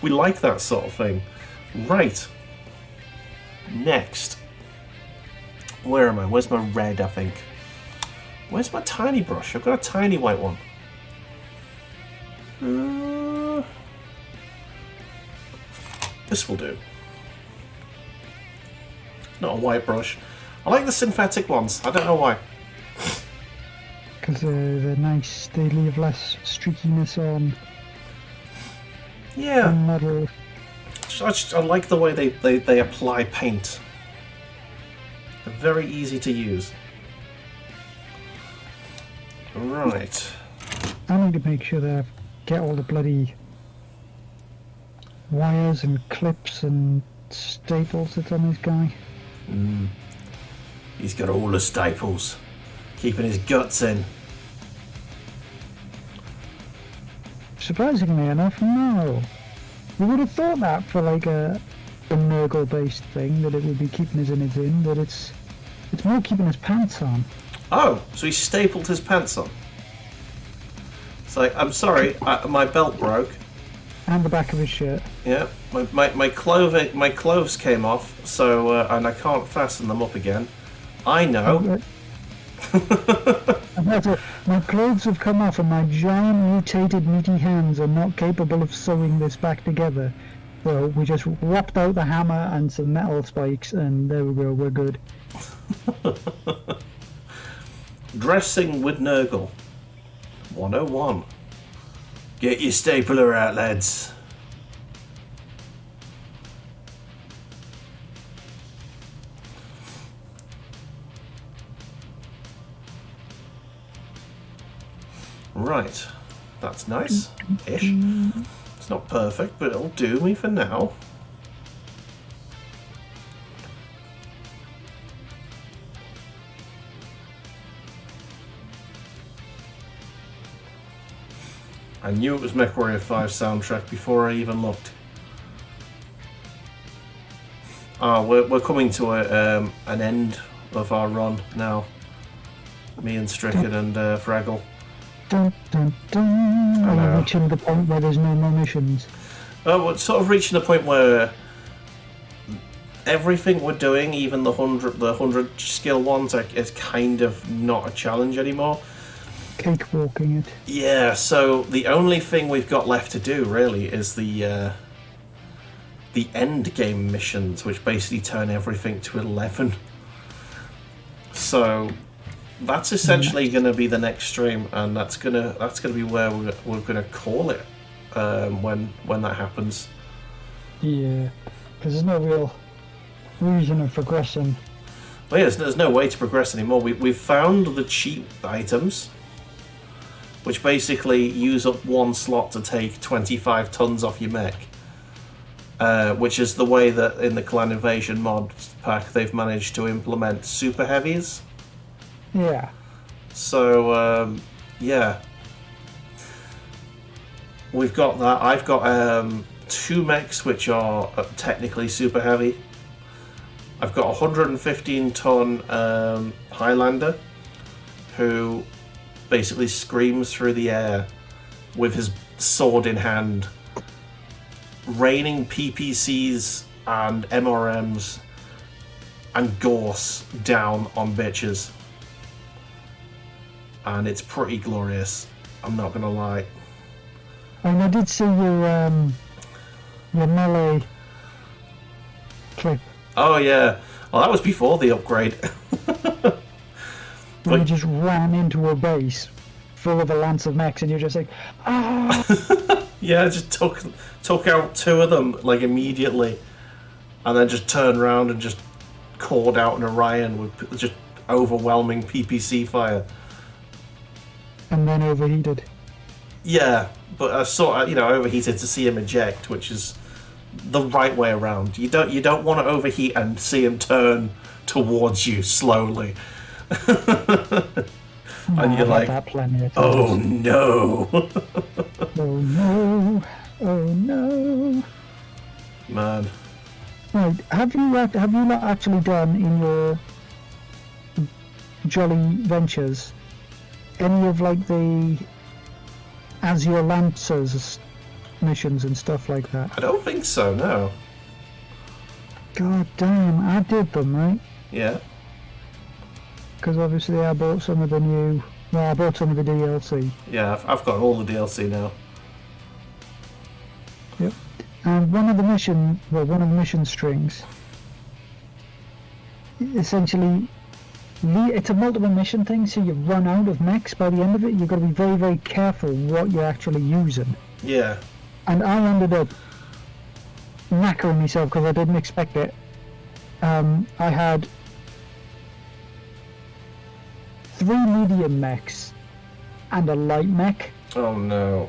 We like that sort of thing. Right. Next. Where am I? Where's my red, I think? Where's my tiny brush? I've got a tiny white one. This will do. Not a white brush. I like the synthetic ones. I don't know why. Because they're nice. They leave less streakiness on. Yeah. On metal. I like the way they apply paint. They're very easy to use. Right. I need to make sure that I get all the bloody wires and clips and staples that's on this guy. He's got all the staples, keeping his guts in. Surprisingly enough, no. You would have thought that for like a Nurgle-based thing, that it would be keeping his innards in, but it's more keeping his pants on. Oh, so he stapled his pants on. It's like, I'm sorry, my belt broke. And the back of his shirt. Yeah, my clothes came off, so and I can't fasten them up again. I know. My clothes have come off and my giant mutated meaty hands are not capable of sewing this back together. So we just whopped out the hammer and some metal spikes and there we go, we're good. Dressing with Nurgle 101. Get your stapler out, lads. Right, that's nice-ish. It's not perfect, but it'll do me for now. I knew it was MechWarrior 5 soundtrack before I even looked. We're coming to an end of our run now. Me and Stricken and Fraggle. Dun, dun, dun. Are you reaching the point where there's no more missions? We're sort of reaching the point where everything we're doing, even the 100 skill ones, is kind of not a challenge anymore. Cakewalking it. Yeah, so the only thing we've got left to do really is the end game missions, which basically turn everything to 11. So that's essentially going to be the next stream, and that's gonna be where we're gonna call it when that happens. Yeah, because there's no real reason of progressing. Well, yeah, there's no way to progress anymore. We've found the cheap items, which basically use up one slot to take 25 tons off your mech. Which is the way that in the Clan Invasion mod pack they've managed to implement super heavies. Yeah. So, yeah. We've got that. I've got 2 mechs which are technically super heavy. I've got a 115 ton Highlander who basically screams through the air with his sword in hand, raining PPCs and MRMs and gorse down on bitches. And it's pretty glorious, I'm not gonna lie. And I did see your melee clip. Oh yeah, well that was before the upgrade. When you just ran into a base full of a lance of mechs and you're just like, ah! Yeah, I just took out 2 of them like immediately, and then just turned around and just called out an Orion with just overwhelming PPC fire. And then overheated. Yeah, but I sort of, overheated to see him eject, which is the right way around. You don't want to overheat and see him turn towards you slowly. And you're I've like, had that plenty of oh times. no. Oh no! Oh no! Man. Right, have you not actually done in your Jolly Ventures any of like the As Your Lancers missions and stuff like that? I don't think so, no. God damn, I did them, right? Yeah. Because obviously I bought some of the new... Well, I bought some of the DLC. Yeah, I've got all the DLC now. Yep. And one of the mission strings, essentially, it's a multiple mission thing, so you run out of mechs by the end of it. You've got to be very, very careful what you're actually using. Yeah. And I ended up knackering myself because I didn't expect it. I had 3 medium mechs and a light mech, Oh no.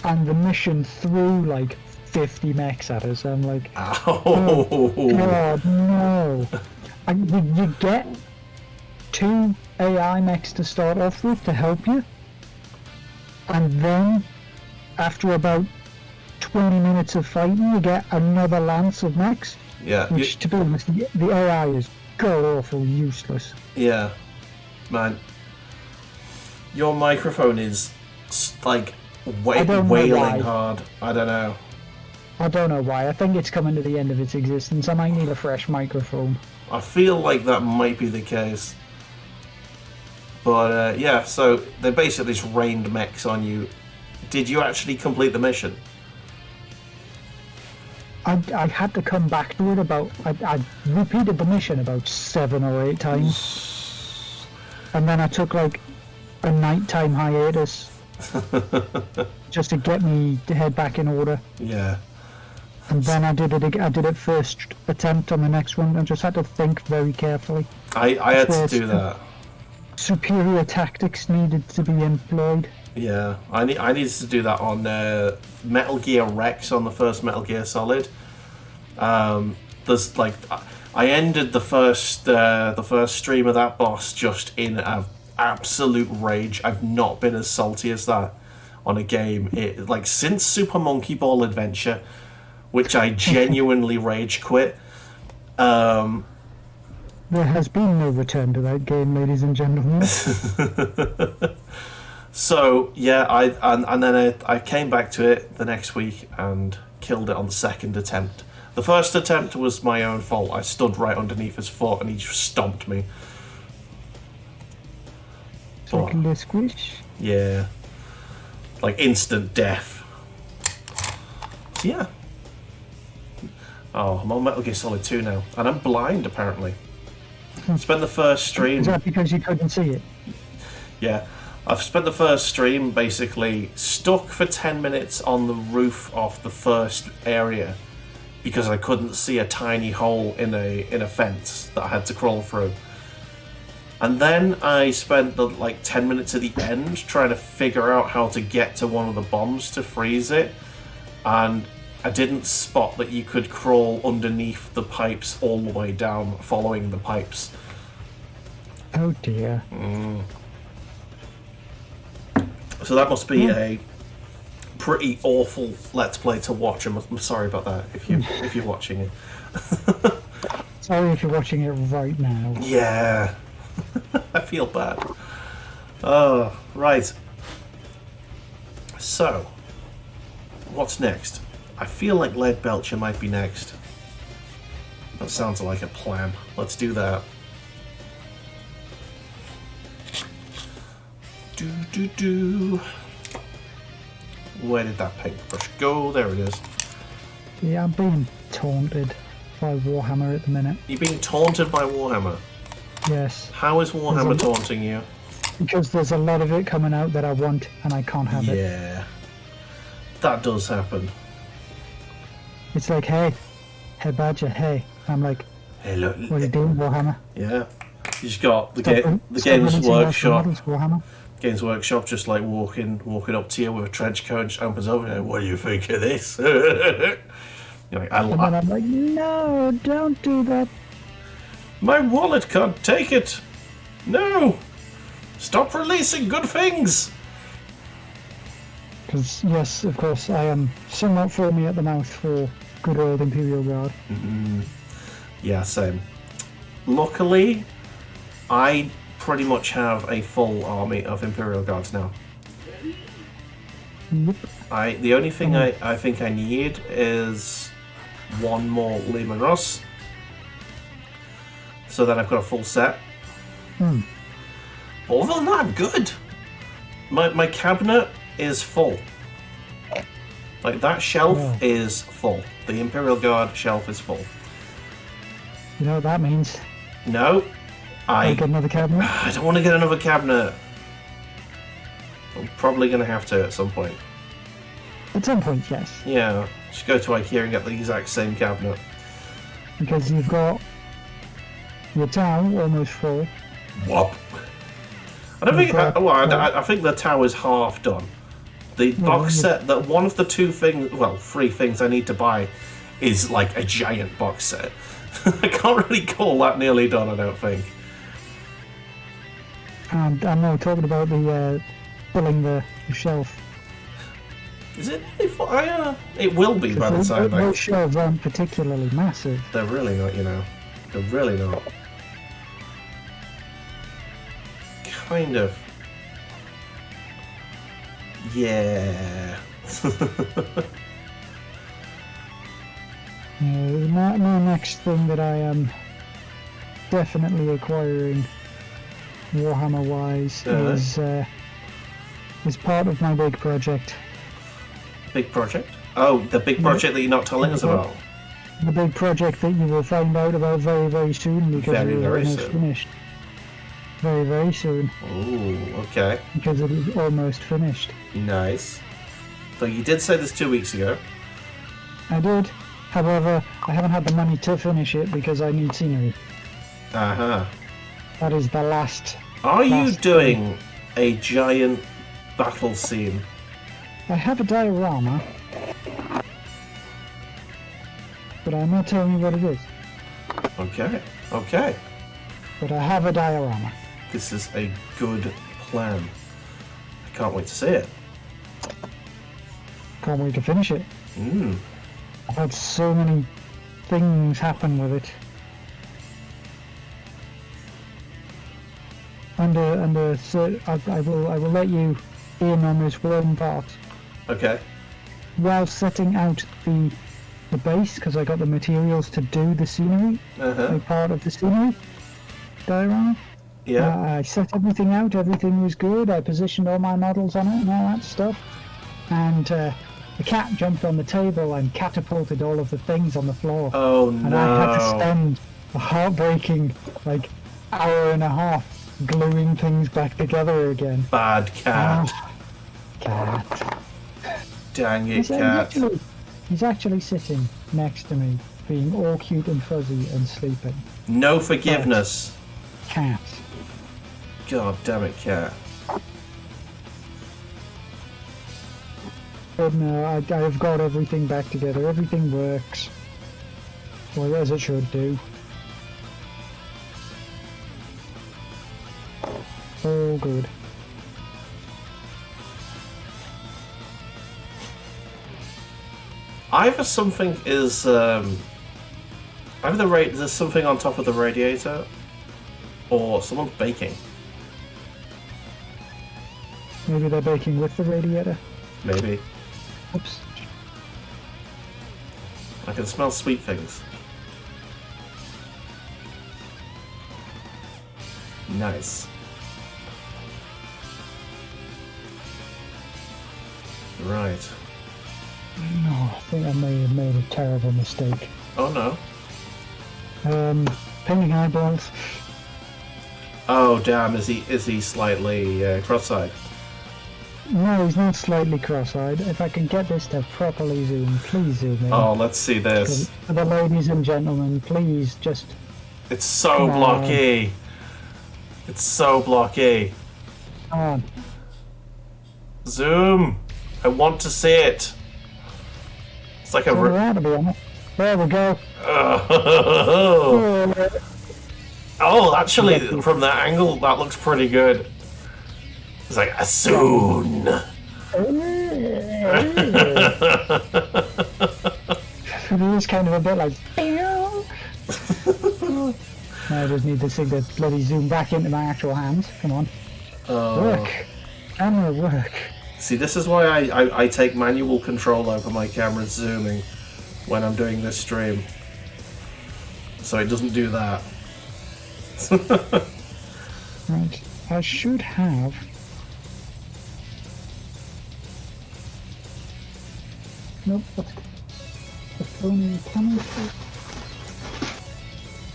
and the mission threw like 50 mechs at us. I'm like, Ow. oh God, no. And you get 2 AI mechs to start off with to help you, and then after about 20 minutes of fighting, you get another lance of mechs. Yeah. Which, to be honest, the AI is god awful useless. Yeah. Man. Your microphone is like wailing hard. I don't know. I don't know why. I think it's coming to the end of its existence. I might need a fresh microphone. I feel like that might be the case. But yeah, so they basically just rained mechs on you. Did you actually complete the mission? I had to come back to it I repeated the mission about 7 or 8 times. And then I took like a nighttime hiatus just to get me to head back in order. Yeah. And then I did it first attempt on the next one and just had to think very carefully. I had to do that. Superior tactics needed to be employed. Yeah, I needed to do that on Metal Gear Rex on the first Metal Gear Solid. There's like I ended the first stream of that boss just in a absolute rage. I've not been as salty as that on a game like since Super Monkey Ball Adventure, which I genuinely rage quit. There has been no return to that game, ladies and gentlemen. So yeah, and then I came back to it the next week and killed it on the second attempt. The first attempt was my own fault. I stood right underneath his foot and he just stomped me. Second a squish. Yeah, like instant death. So yeah. Oh, I'm on Metal Gear Solid 2 now, and I'm blind apparently. Spent the first stream. Is that because you couldn't see it? Yeah. I've spent the first stream basically stuck for 10 minutes on the roof of the first area because I couldn't see a tiny hole in a fence that I had to crawl through. And then I spent the 10 minutes at the end trying to figure out how to get to one of the bombs to freeze it, and I didn't spot that you could crawl underneath the pipes all the way down following the pipes. Oh dear. So that must be a pretty awful Let's Play to watch. I'm sorry about that if you're watching it. Sorry if you're watching it right now. Yeah. I feel bad. Oh, right. So, what's next? I feel like Lead Belcher might be next. That sounds like a plan. Let's do that. Do. Where did that paintbrush go? There it is. Yeah, I'm being taunted by Warhammer at the minute. You're being taunted by Warhammer? Yes. How is Warhammer taunting you? Because there's a lot of it coming out that I want and I can't have it. Yeah. That does happen. It's like, hey Badger, hey. I'm like, Hey, look. what are you doing, Warhammer? Yeah. You just got the Stop Games releasing Workshop. models, Warhammer. Games Workshop just like walking up to you with a trench coat, and just opens over and what do you think of this? You're like, And then I'm like, no, don't do that. my wallet can't take it. No, stop releasing good things. Because, yes, of course, I am somewhat foamy at the mouth for good old Imperial Guard. Yeah, same. Luckily, I pretty much have a full army of Imperial Guards now. Yep. The only thing I think I need is one more Lehman Ross. So then I've got a full set. Other than that, I'm good. My cabinet is full. Like, that shelf is full. The Imperial Guard shelf is full. You know what that means? No, I get another cabinet. I don't want to get another cabinet. I'm probably going to have to at some point. At some point, yes. Yeah, just go to IKEA and get the exact same cabinet. Because you've got your town almost full. Whoop. I don't think. I think the tower's half done. The box set, that one of the three things I need to buy is like a giant box set. I can't really call that nearly done, I don't think. And I'm now talking about the filling the shelf. Is it nearly full? It will be by the time. Those shelves aren't particularly massive. They're really not, you know. They're really not. Kind of. Yeah. My next thing that I am definitely acquiring Warhammer wise is part of my big project. Big project? Oh, the big project that you're not telling us about. The big project that you will find out about very, very soon because Very, it is very almost soon. finished. Very, very soon. Ooh, okay. Because it is almost finished. Nice. So you did say this 2 weeks ago. I did. However, I haven't had the money to finish it because I need scenery. Uh-huh. That is the last. Are you last doing a giant battle scene? I have a diorama, but I'm not telling you what it is. Okay. Okay. But I have a diorama. This is a good plan. I can't wait to see it. Can't wait to finish it. Mm. I've had so many things happen with it. So I will let you in on this one part. Okay. While setting out the base, because I got the materials to do the scenery, like part of the scenery diorama. Yeah. I set everything out, everything was good, I positioned all my models on it and all that stuff. And the cat jumped on the table and catapulted all of the things on the floor. Oh and no. I had to spend a heartbreaking, hour and a half gluing things back together again. Bad cat. Cat. Dang it, cat. He's actually sitting next to me, being all cute and fuzzy and sleeping. No forgiveness. Cat. God damn it, cat. But no, I've got everything back together. Everything works. Well, as it should do. All good. Either something is either there's something on top of the radiator, or someone's baking. Maybe they're baking with the radiator. Maybe. Oops. I can smell sweet things. Nice. Right. No, I think I may have made a terrible mistake. Oh no. Pinging eyeballs. Oh damn! Is he slightly cross-eyed? No, he's not slightly cross-eyed. If I can get this to properly zoom, please zoom in. Oh, let's see this. For the ladies and gentlemen, please just... It's so Come on. blocky. It's so blocky. Come on. Zoom. I want to see it. It's like a... So there, to be honest. There we go. Oh, actually, from that angle, that looks pretty good. It's like, soon. It is kind of a bit like... I just need this thing to bloody zoom back into my actual hands. Come on. Work. Camera work. See, this is why I take manual control over my camera zooming when I'm doing this stream. So it doesn't do that. Right. I should have... Nope. That's only camera.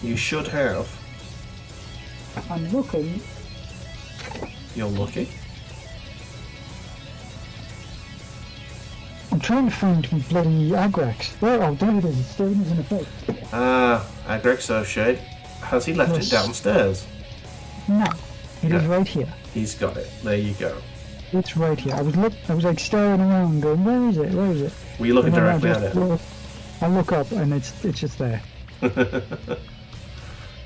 You should have. I'm looking. You're lucky. I'm trying to find my bloody Agrex. Where? Oh, there it is. It's staring us in the face. Ah, Agrex Surfshade. Has he left it downstairs? No. It is Yeah. right here. He's got it. There you go. It's right here. I was like staring around going, where is it? Where is it? Were you looking And then directly at it? I look up and it's just there.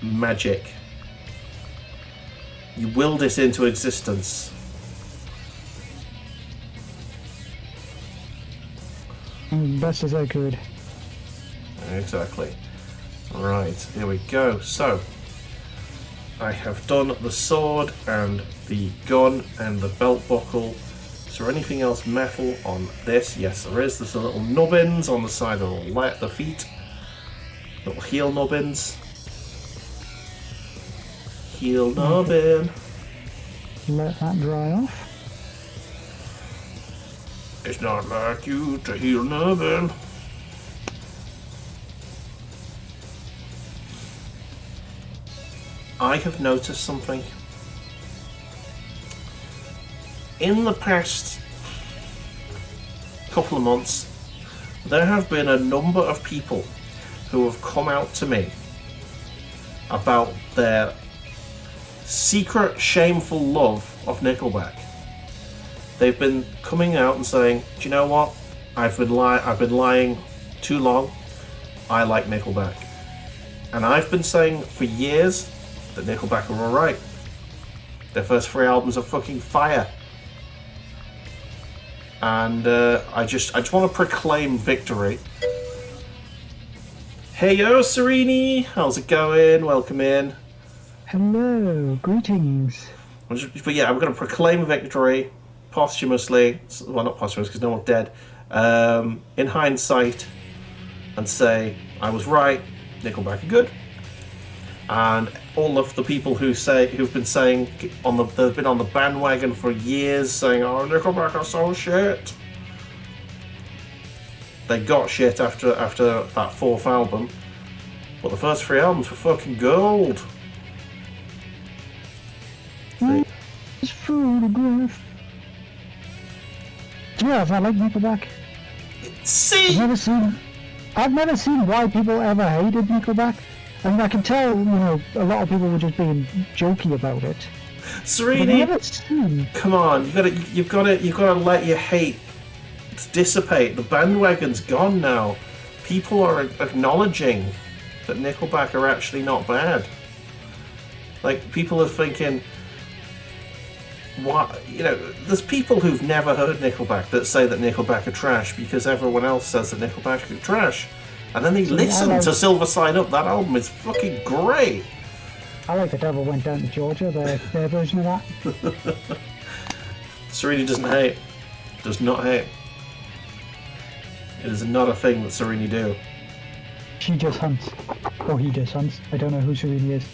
Magic. You willed it into existence. As best as I could. Exactly. Right, here we go. So, I have done the sword and the gun and the belt buckle. Is there anything else metal on this? Yes, there is. There's the little nubbins on the side of the feet. Little heel nubbins. Heel nubbin. Let that dry off. It's not like you to heel nubbin. I have noticed something. In the past couple of months, there have been a number of people who have come out to me about their secret, shameful love of Nickelback. They've been coming out and saying, "Do you know what? I've been lying too long. I like Nickelback." And I've been saying for years that Nickelback are alright. Their first 3 albums are fucking fire. And I just want to proclaim victory. Hey yo, Serini! How's it going? Welcome in. Hello, greetings. But yeah, I'm going to proclaim victory posthumously. Well, not posthumously because no one's dead. In hindsight, and say I was right. Nickelback are good. And all of the people who've been saying they've been on the bandwagon for years, saying, "Oh, Nickelback are so shit." They got shit after that 4th album, but the first 3 albums were fucking gold. This photograph. Yeah, I like Nickelback. See, I've never seen why people ever hated Nickelback. I mean, I can tell, a lot of people were just being jokey about it. Serini, But I've never seen. come on, you've got to let your hate dissipate. The bandwagon's gone now. People are acknowledging that Nickelback are actually not bad. Like, people are thinking, what? There's people who've never heard Nickelback that say that Nickelback are trash because everyone else says that Nickelback are trash. And then they listen to Silver Side Up. That album is fucking great. I like The Devil Went Down to Georgia, their version of that. Serini doesn't hate. Does not hate. It is not a thing that Serini do. She just hunts. Or he just hunts. I don't know who Serena is.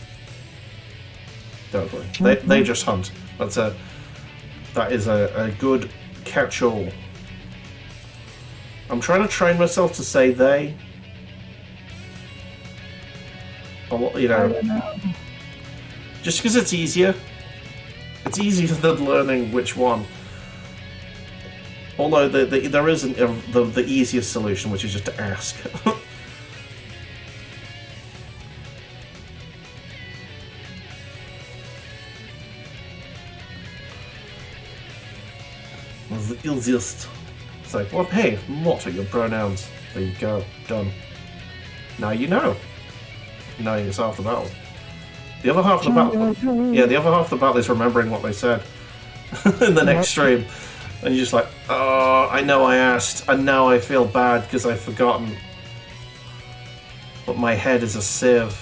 Don't worry. They just hunt. That is a good catch-all. I'm trying to train myself to say they. Just because it's easier. It's easier than learning which one. Although there isn't the easiest solution, which is just to ask. The easiest. It's like, well, hey, what are your pronouns? There you go, done. Now you know. Now it's half the battle. The other half of the battle, yeah, the other half of the battle is remembering what they said in the next stream, and you're just like, oh, I know I asked, and now I feel bad because I've forgotten. But my head is a sieve.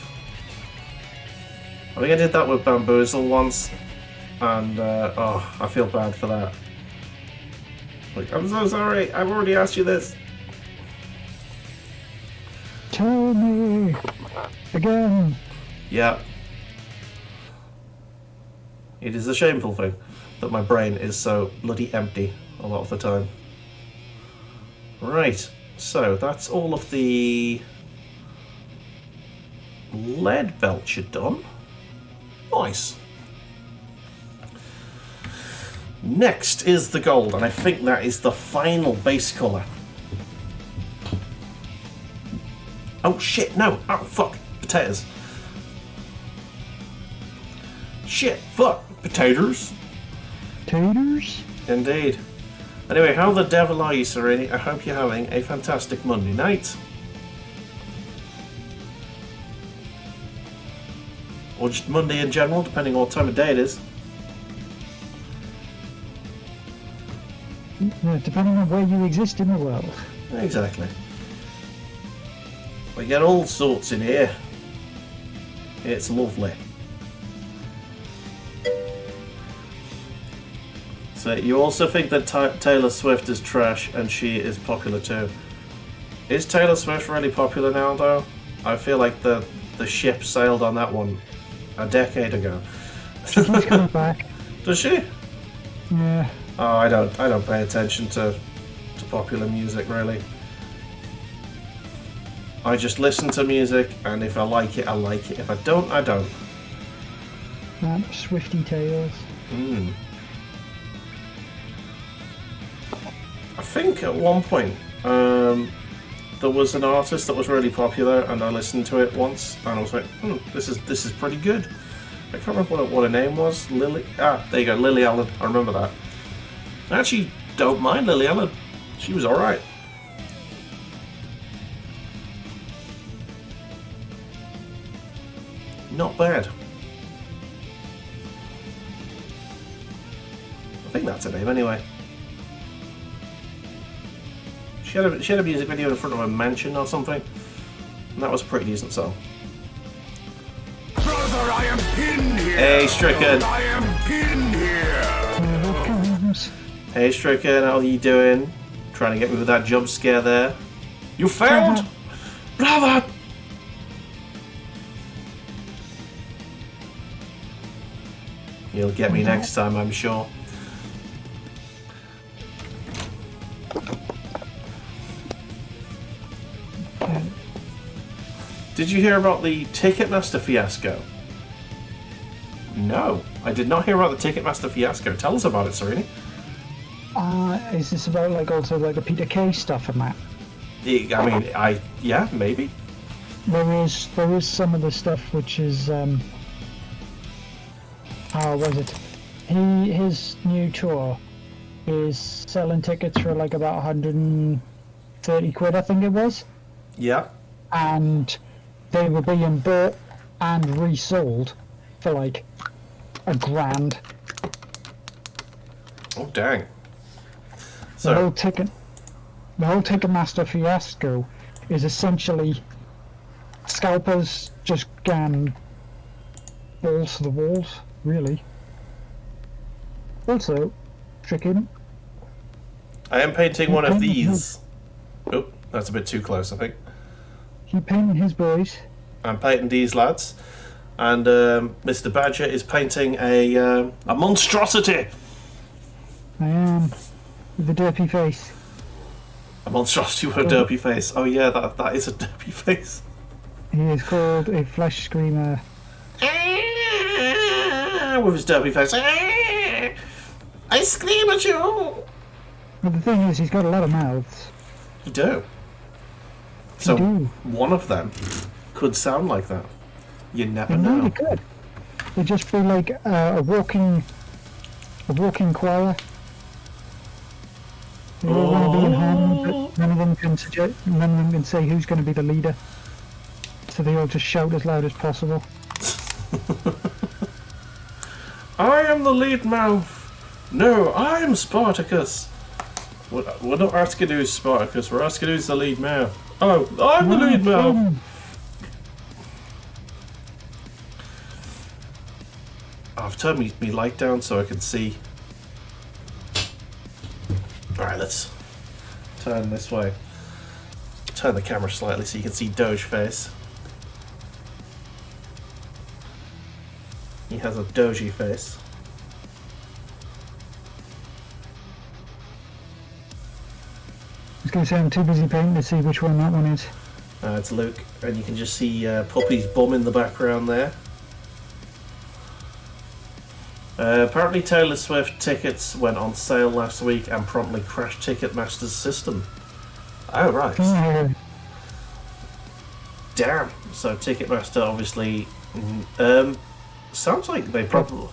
I think I did that with Bamboozle once, and oh, I feel bad for that. Like, I'm so sorry, I've already asked you this. Tell me again. Yeah. It is a shameful thing that my brain is so bloody empty a lot of the time. Right, so that's all of the lead belts you're done. Nice. Next is the gold, and I think that is the final base colour. Oh shit, no! Oh fuck! Potatoes. Shit, fuck! Potatoes. Taters? Indeed. Anyway, how the devil are you, Serenity? I hope you're having a fantastic Monday night. Or just Monday in general, depending on what time of day it is. Yeah, depending on where you exist in the world. Exactly. We get all sorts in here. It's lovely. So you also think that Taylor Swift is trash and she is popular too. Is Taylor Swift really popular now though? I feel like the ship sailed on that one a decade ago. She keeps coming back. Does she? Yeah. Oh, I don't pay attention to popular music really. I just listen to music, and if I like it, I like it. If I don't, I don't. Swifty Tales. I think at one point there was an artist that was really popular, and I listened to it once, and I was like, this is pretty good. I can't remember what her name was. Lily. Ah, there you go, Lily Allen. I remember that. I actually don't mind Lily Allen. She was all right. Not bad. I think that's her name anyway. She had a music video in front of a mansion or something, and that was a pretty decent song. Brother, I am pinned here. Hey, Stricken. I am pinned here. Hey, Stricken, how are you doing? Trying to get me with that jump scare there. You failed! Brother! You'll get me next time, I'm sure. Did you hear about the Ticketmaster fiasco? No, I did not hear about the Ticketmaster fiasco. Tell us about it, Sereni. Is this about like also like the Peter Kay stuff and that? I mean, yeah, maybe. There is some of the stuff which is how was it? His new tour is selling tickets for like about 130 quid, I think it was. Yeah. And they were being bought and resold for like $1,000. Oh dang. The whole Ticketmaster fiasco is essentially scalpers just gone balls to the walls, really. Also, Chicken. I am painting one of these. Oh, that's a bit too close, I think. He painted his boys. I'm painting these lads, and Mr. Badger is painting a monstrosity. I am with a derpy face. A monstrosity with a derpy face. Oh yeah, that is a derpy face. He is called a flesh screamer. With his derpy face. I scream at you. But the thing is, he's got a lot of mouths. You do. So do. one of them could sound like that. You never It know. really could. It'd just be like a walking choir. They all want to be in harmony, but none of them can suggest, none of them can say who's going to be the leader. So they all just shout as loud as possible. I am the lead mouth. No, I am Spartacus. We're not asking who's Spartacus. We're asking who's the lead mouth. Oh, I'm the lead mouth. I've turned me light down so I can see. Alright, let's turn this way. Turn the camera slightly so you can see Doge face. He has a doji face. I was going to say I'm too busy painting to see which one that one is. It's Luke, and you can just see Puppy's bum in the background there. Apparently Taylor Swift tickets went on sale last week and promptly crashed Ticketmaster's system. Oh, right. Damn. So Ticketmaster obviously... sounds like they probably...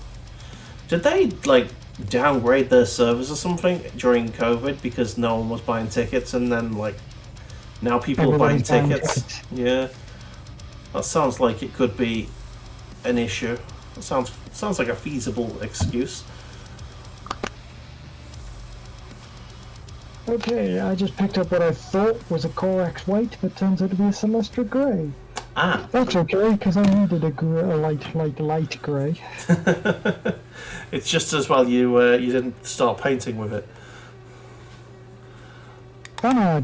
Did they, like, downgrade their servers or something during COVID because no one was buying tickets, and then, like, now people are buying tickets? Yeah. That sounds like it could be an issue. It sounds like a feasible excuse. Okay, I just picked up what I thought was a Corax white, but turns out to be a Celestra grey. Ah. That's okay, because I needed a light grey. It's just as well you didn't start painting with it. Oh no,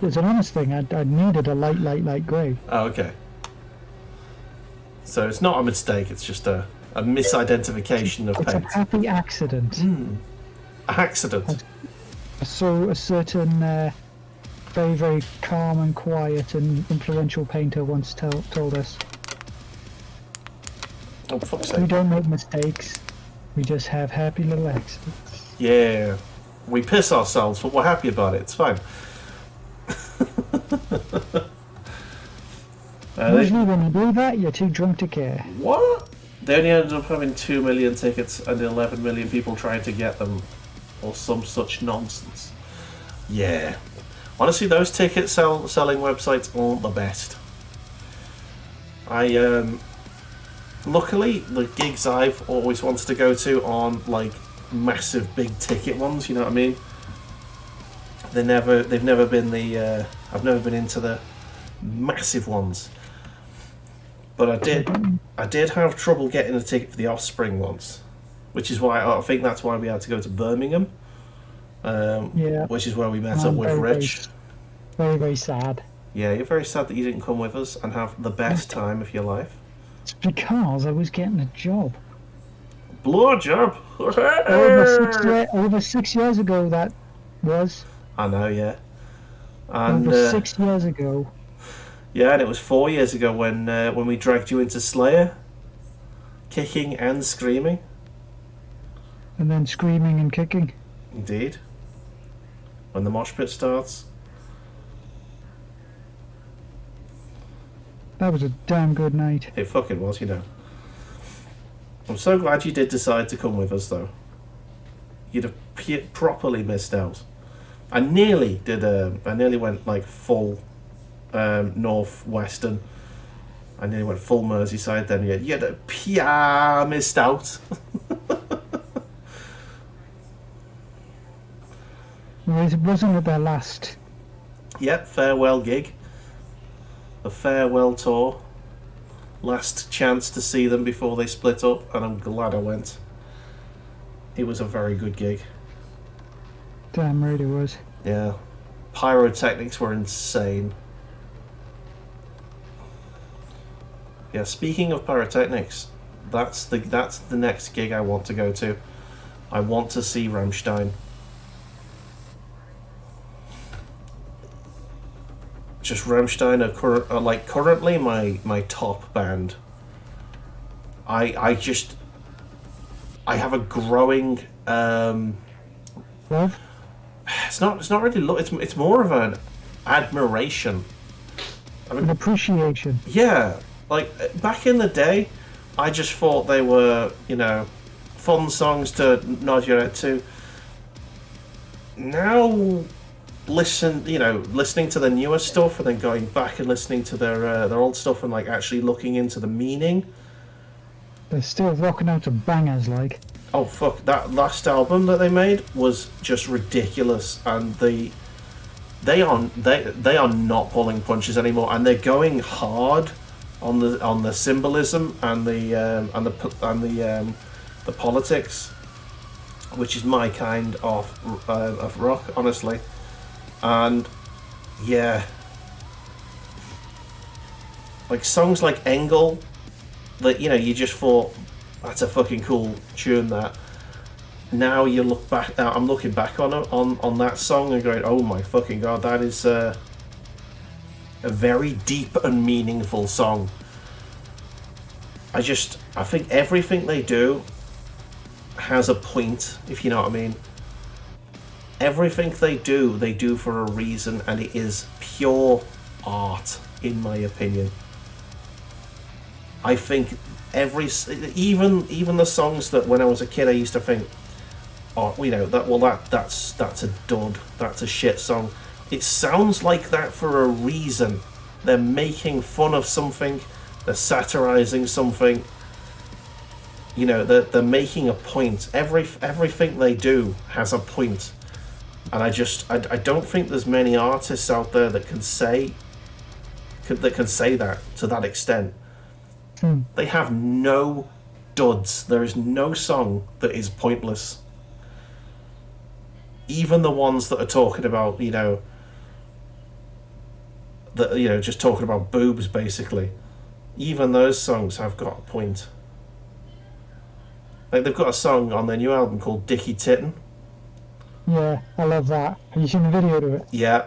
it's an honest thing. I needed a light grey. Oh, okay. So it's not a mistake, it's just a misidentification of paint. It's a happy accident. Accident. So a certain very, very calm and quiet and influential painter once told us. Oh, for fuck's We sake. don't make mistakes. We just have happy little accidents. Yeah. We piss ourselves, but we're happy about it. It's fine. Usually when you do that, you're too drunk to care. What? They only ended up having 2 million tickets and 11 million people trying to get them, or some such nonsense. Yeah. Honestly, those ticket selling websites aren't the best. Luckily, the gigs I've always wanted to go to aren't like massive big ticket ones, you know what I mean? They've never been the, I've never been into the massive ones. But I did have trouble getting a ticket for the Offspring once, which is why I think that's why we had to go to Birmingham, which is where we met up with Rich. Very, very sad. Yeah, you're very sad that you didn't come with us and have the best time of your life. It's because I was getting a job. Blow job. Over 6 years ago that was. I know, yeah. And over 6 years ago. Yeah, and it was 4 years ago when we dragged you into Slayer, kicking and screaming. And then screaming and kicking. Indeed. When the mosh pit starts. That was a damn good night. It fucking was, you know. I'm so glad you did decide to come with us, though. You'd have properly missed out. I nearly went like full northwestern. I nearly went full Merseyside then. You had missed out. Wasn't it their last? Yep, farewell gig. A farewell tour. Last chance to see them before they split up, and I'm glad I went. It was a very good gig. Damn right it was. Yeah. Pyrotechnics were insane. Yeah, speaking of pyrotechnics, that's the next gig I want to go to. I want to see Rammstein. Just Rammstein are currently my top band. I have a growing Love? It's not really it's more of an admiration. An appreciation. Yeah, like back in the day, I just thought they were, fun songs to nod your head to. now listening to the newer stuff and then going back and listening to their old stuff and like actually looking into the meaning. They're still rocking out to bangers, like. Oh fuck! That last album that they made was just ridiculous, and they are not pulling punches anymore, and they're going hard on the symbolism and the politics, which is my kind of rock, honestly. And yeah, like songs like Engel, that you just thought that's a fucking cool tune. That now you look back, I'm looking back on it on that song and going, oh my fucking god, that is a very deep and meaningful song. I think everything they do has a point, if you know what I mean. Everything they do for a reason, and it is pure art, in my opinion. I think even the songs that when I was a kid I used to think, oh, that's a dud, that's a shit song. It sounds like that for a reason. They're making fun of something, they're satirizing something. They're making a point. Everything they do has a point. And I don't think there's many artists out there that can say that to that extent. They have no duds. There is no song that is pointless. Even the ones that are talking about, just talking about boobs, basically. Even those songs have got a point. Like, they've got a song on their new album called Dicky Titten. Yeah, I love that. Have you seen the video to it? Yeah.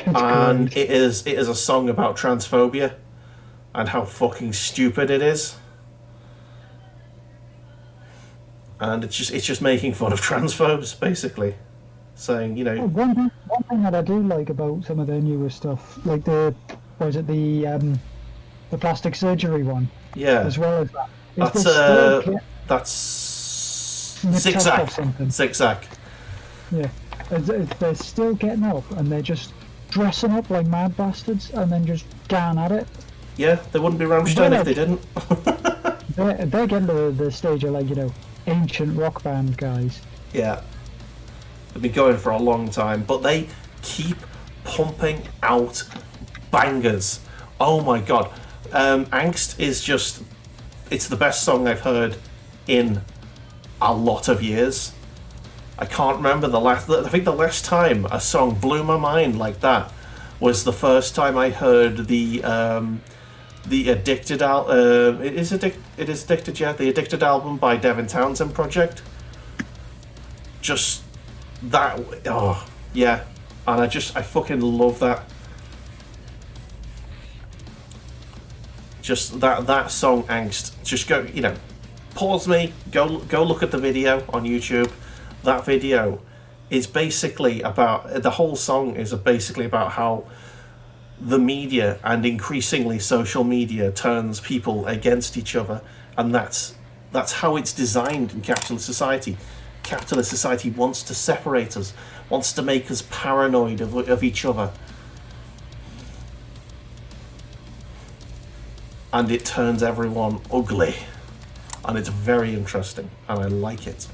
And great. It is a song about transphobia and how fucking stupid it is. And it's just making fun of transphobes, basically. Saying, One thing that I do like about some of their newer stuff, like the plastic surgery one. Yeah. As well as that. That's Zigzag. Zigzag. Yeah. They're still getting up and they're just dressing up like mad bastards and then just going at it. Yeah, they wouldn't be Rammstein if they didn't. they're getting to the stage of ancient rock band guys. Yeah. They've been going for a long time, but they keep pumping out bangers. Oh my god. Angst is just... It's the best song I've heard in a lot of years. I can't remember I think the last time a song blew my mind like that was the first time I heard the Addicted it is Addicted, yeah, the Addicted album by Devin Townsend Project. Just that, oh yeah, and I fucking love that. Just that song Angst. Just go, pause me, go look at the video on YouTube. That video is basically about, the whole song is basically about how the media and increasingly social media turns people against each other, and that's how it's designed in capitalist society. Capitalist society wants to separate us, wants to make us paranoid of each other. And it turns everyone ugly. And it's very interesting, and I like it.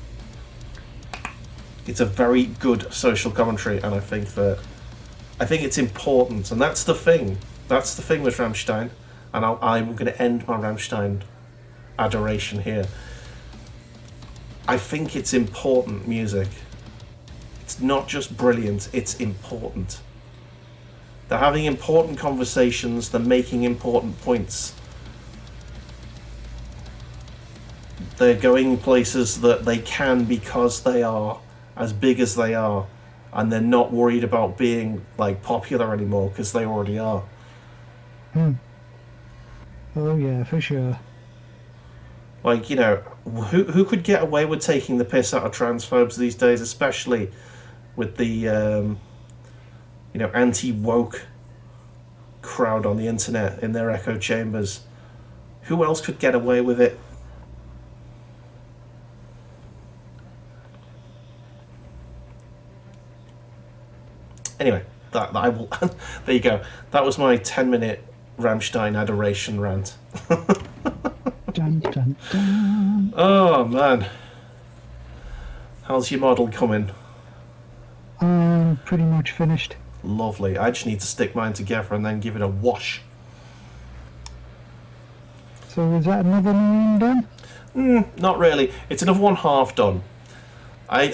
It's a very good social commentary, and I think it's important, and that's the thing. That's the thing with Rammstein, and I'm going to end my Rammstein adoration here. I think it's important music. It's not just brilliant, it's important. They're having important conversations, they're making important points. They're going places that they can because they are as big as they are, and they're not worried about being popular anymore because they already are. Oh yeah, for sure. Who could get away with taking the piss out of transphobes these days, especially with the anti-woke crowd on the internet in their echo chambers? Who else could get away with it? Anyway, that I will. There you go. That was my 10-minute Rammstein adoration rant. Dun, dun, dun. Oh man, how's your model coming? Pretty much finished. Lovely. I just need to stick mine together and then give it a wash. So is that another marine done? Not really. It's another one half done. I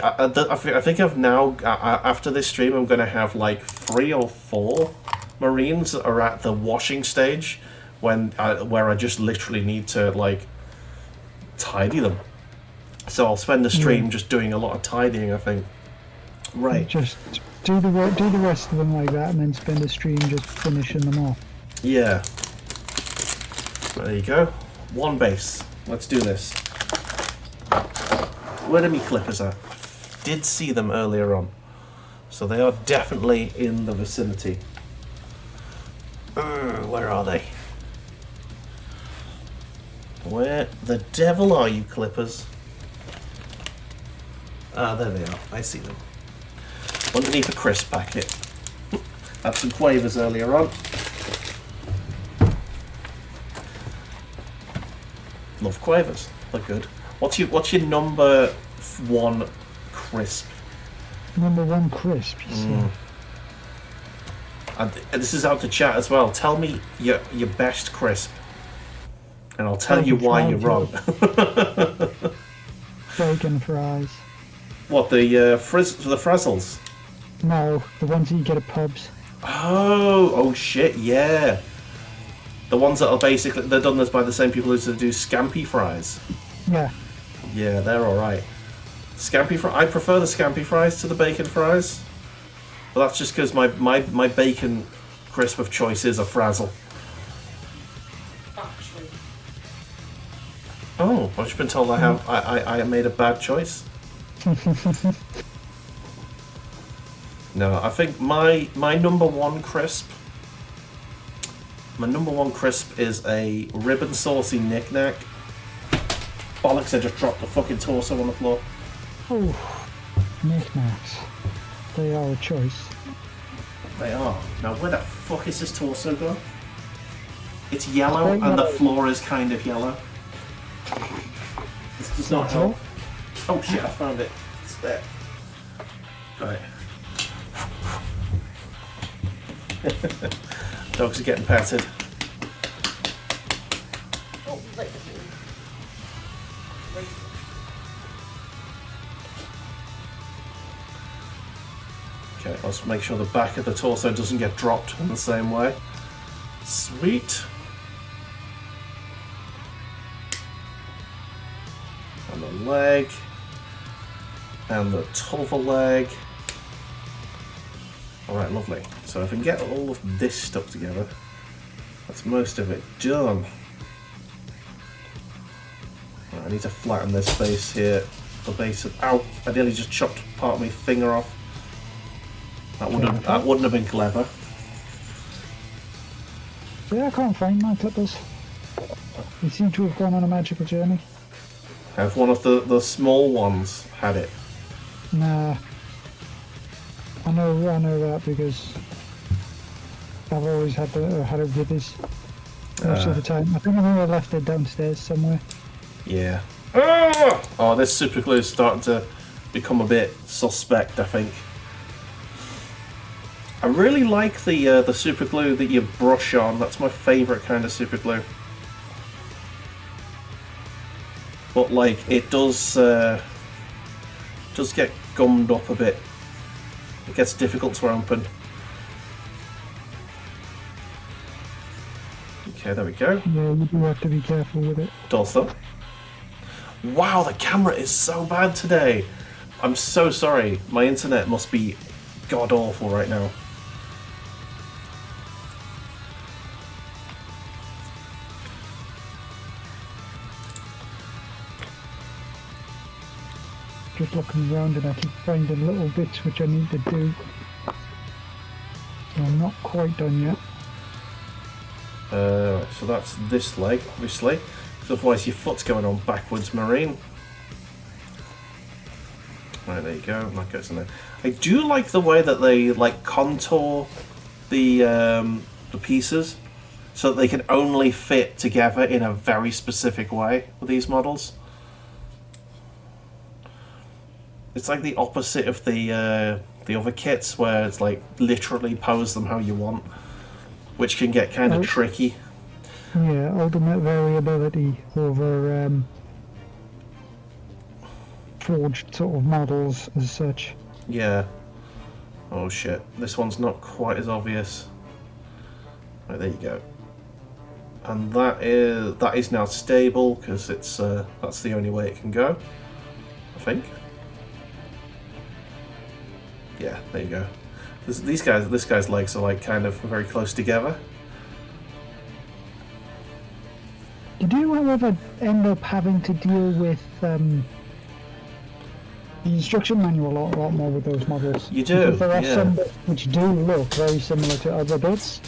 think I've now, after this stream, I'm going to have like 3 or 4 marines that are at the washing stage where I just literally need to like tidy them. So I'll spend the stream just doing a lot of tidying, I think. Right. Just do the rest of them like that, and then spend the stream just finishing them off. Yeah. There you go. 1 base. Let's do this. Where are my clippers at? Did see them earlier on. So they are definitely in the vicinity. Where are they? Where the devil are you, clippers? Ah, there they are. I see them. Underneath a crisp packet. Had some quavers earlier on. Love quavers. They're good. What's your number 1 crisp? Number 1 crisp. So. And this is out to chat as well. Tell me your best crisp, and I'll tell you why you're wrong. Bacon fries. What, the frazzles? No, the ones that you get at pubs. Oh shit, yeah. The ones that are basically, they're done by the same people who do scampi fries. Yeah. Yeah, they're alright. I prefer the scampi fries to the bacon fries. But that's just because my bacon crisp of choice is a frazzle. Actually. Oh, I've just been told I made a bad choice. No, I think my number 1 crisp. My number 1 crisp is a ribbon saucy knick-knack. Bollocks! I just dropped the fucking torso on the floor. Oh, knickknacks. They are a choice. They are. Now, where the fuck is this torso gone? It's yellow, and the floor is kind of yellow. This does not help. Oh shit! I found it. It's there. Right. Dogs are getting patted. Oh, right. Okay, let's make sure the back of the torso doesn't get dropped in the same way. Sweet. And the leg. And the top of the leg. Alright, lovely. So if I can get all of this stuck together, that's most of it done. Right, I need to flatten this face here. The base of... Ow! I nearly just chopped part of my finger off. That wouldn't have been clever. Yeah, I can't find my clippers. They seem to have gone on a magical journey. Have one of the small ones had it? Nah. I know that because I've always had it with us most of the time. I think I left it downstairs somewhere. Yeah. Oh, this super glue is starting to become a bit suspect, I think. I really like the super glue that you brush on. That's my favourite kind of super glue. But like it does get gummed up a bit. It gets difficult to open. Okay, there we go. Yeah, you do have to be careful with it. Does that? Wow, the camera is so bad today. I'm so sorry. My internet must be god awful right now. Just looking around and I keep finding little bits which I need to do. I'm not quite done yet. So that's this leg, obviously. Because otherwise your foot's going on backwards, Marine. Right, there you go. That goes in there. I do like the way that they like contour the pieces so that they can only fit together in a very specific way with these models. It's like the opposite of the other kits where it's like literally pose them how you want, which can get kind of tricky. Yeah, ultimate variability over forged sort of models as such. Yeah. Oh shit, this one's not quite as obvious. Right, there you go. And that is now stable because it's that's the only way it can go, I think. Yeah, there you go. This guy's legs are like kind of very close together. Did you, however, end up having to deal with the instruction manual a lot more with those models? You do, Because there are yeah. some bits which do look very similar to other bits,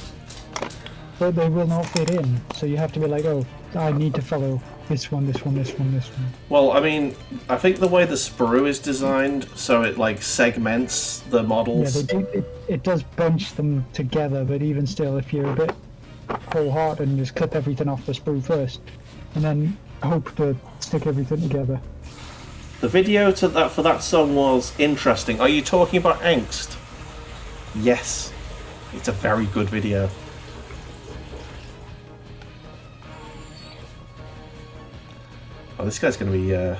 but they will not fit in. So you have to be like, oh, I need to follow this one, this one, this one, this one. Well, I mean, I think the way the sprue is designed, so it like segments the models. Yeah, they do, it does bunch them together, but even still, if you're a bit wholehearted and just clip everything off the sprue first, and then hope to stick everything together. The video for that song was interesting. Are you talking about Angst? Yes, it's a very good video. Oh, this guy's going to be. There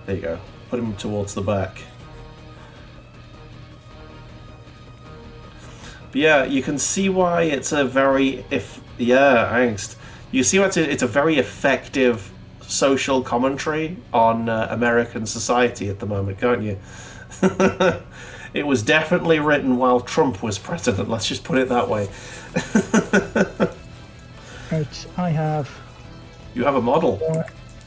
you go. Put him towards the back. But yeah, you can see why it's a very Angst. You see why it's a very effective social commentary on American society at the moment, can't you? It was definitely written while Trump was president. Let's just put it that way. Right, I have. You have a model.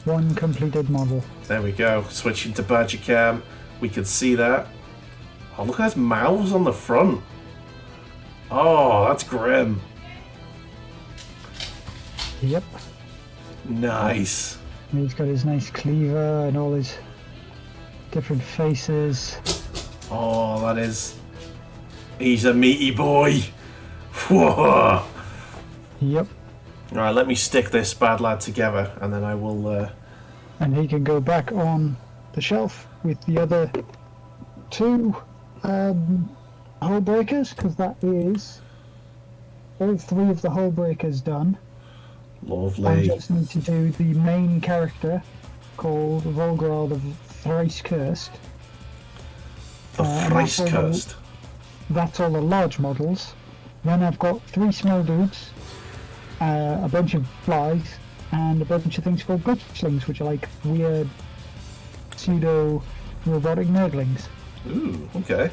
One completed model. There we go. Switching to Badger Cam, we can see that. Oh, look at those mouths on the front. Oh, that's grim. Yep. Nice. And he's got his nice cleaver and all his different faces. Oh, that is. He's a meaty boy. Whoa. Yep. Right, let me stick this bad lad together, and then I will. And he can go back on the shelf with the other two hull breakers, because that is all three of the hull breakers done. I Lovely. just need to do the main character called Volgrad the Thrice Cursed. The thrice that's all cursed. That's all the large models. Then I've got three small dudes, a bunch of flies, and a bunch of things called butchlings, which are like weird pseudo robotic nerdlings. Ooh, okay.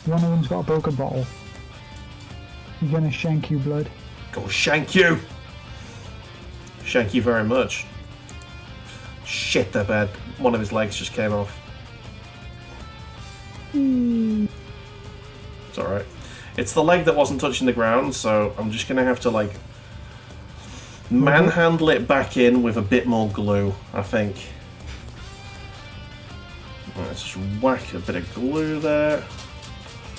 One of them's got a broken bottle. He's gonna shank you, blood. Go shank you. Shank you very much. Shit, that bad. One of his legs just came off. It's alright. It's the leg that wasn't touching the ground, so I'm just gonna have to like manhandle it back in with a bit more glue, I think. Let's just whack a bit of glue there.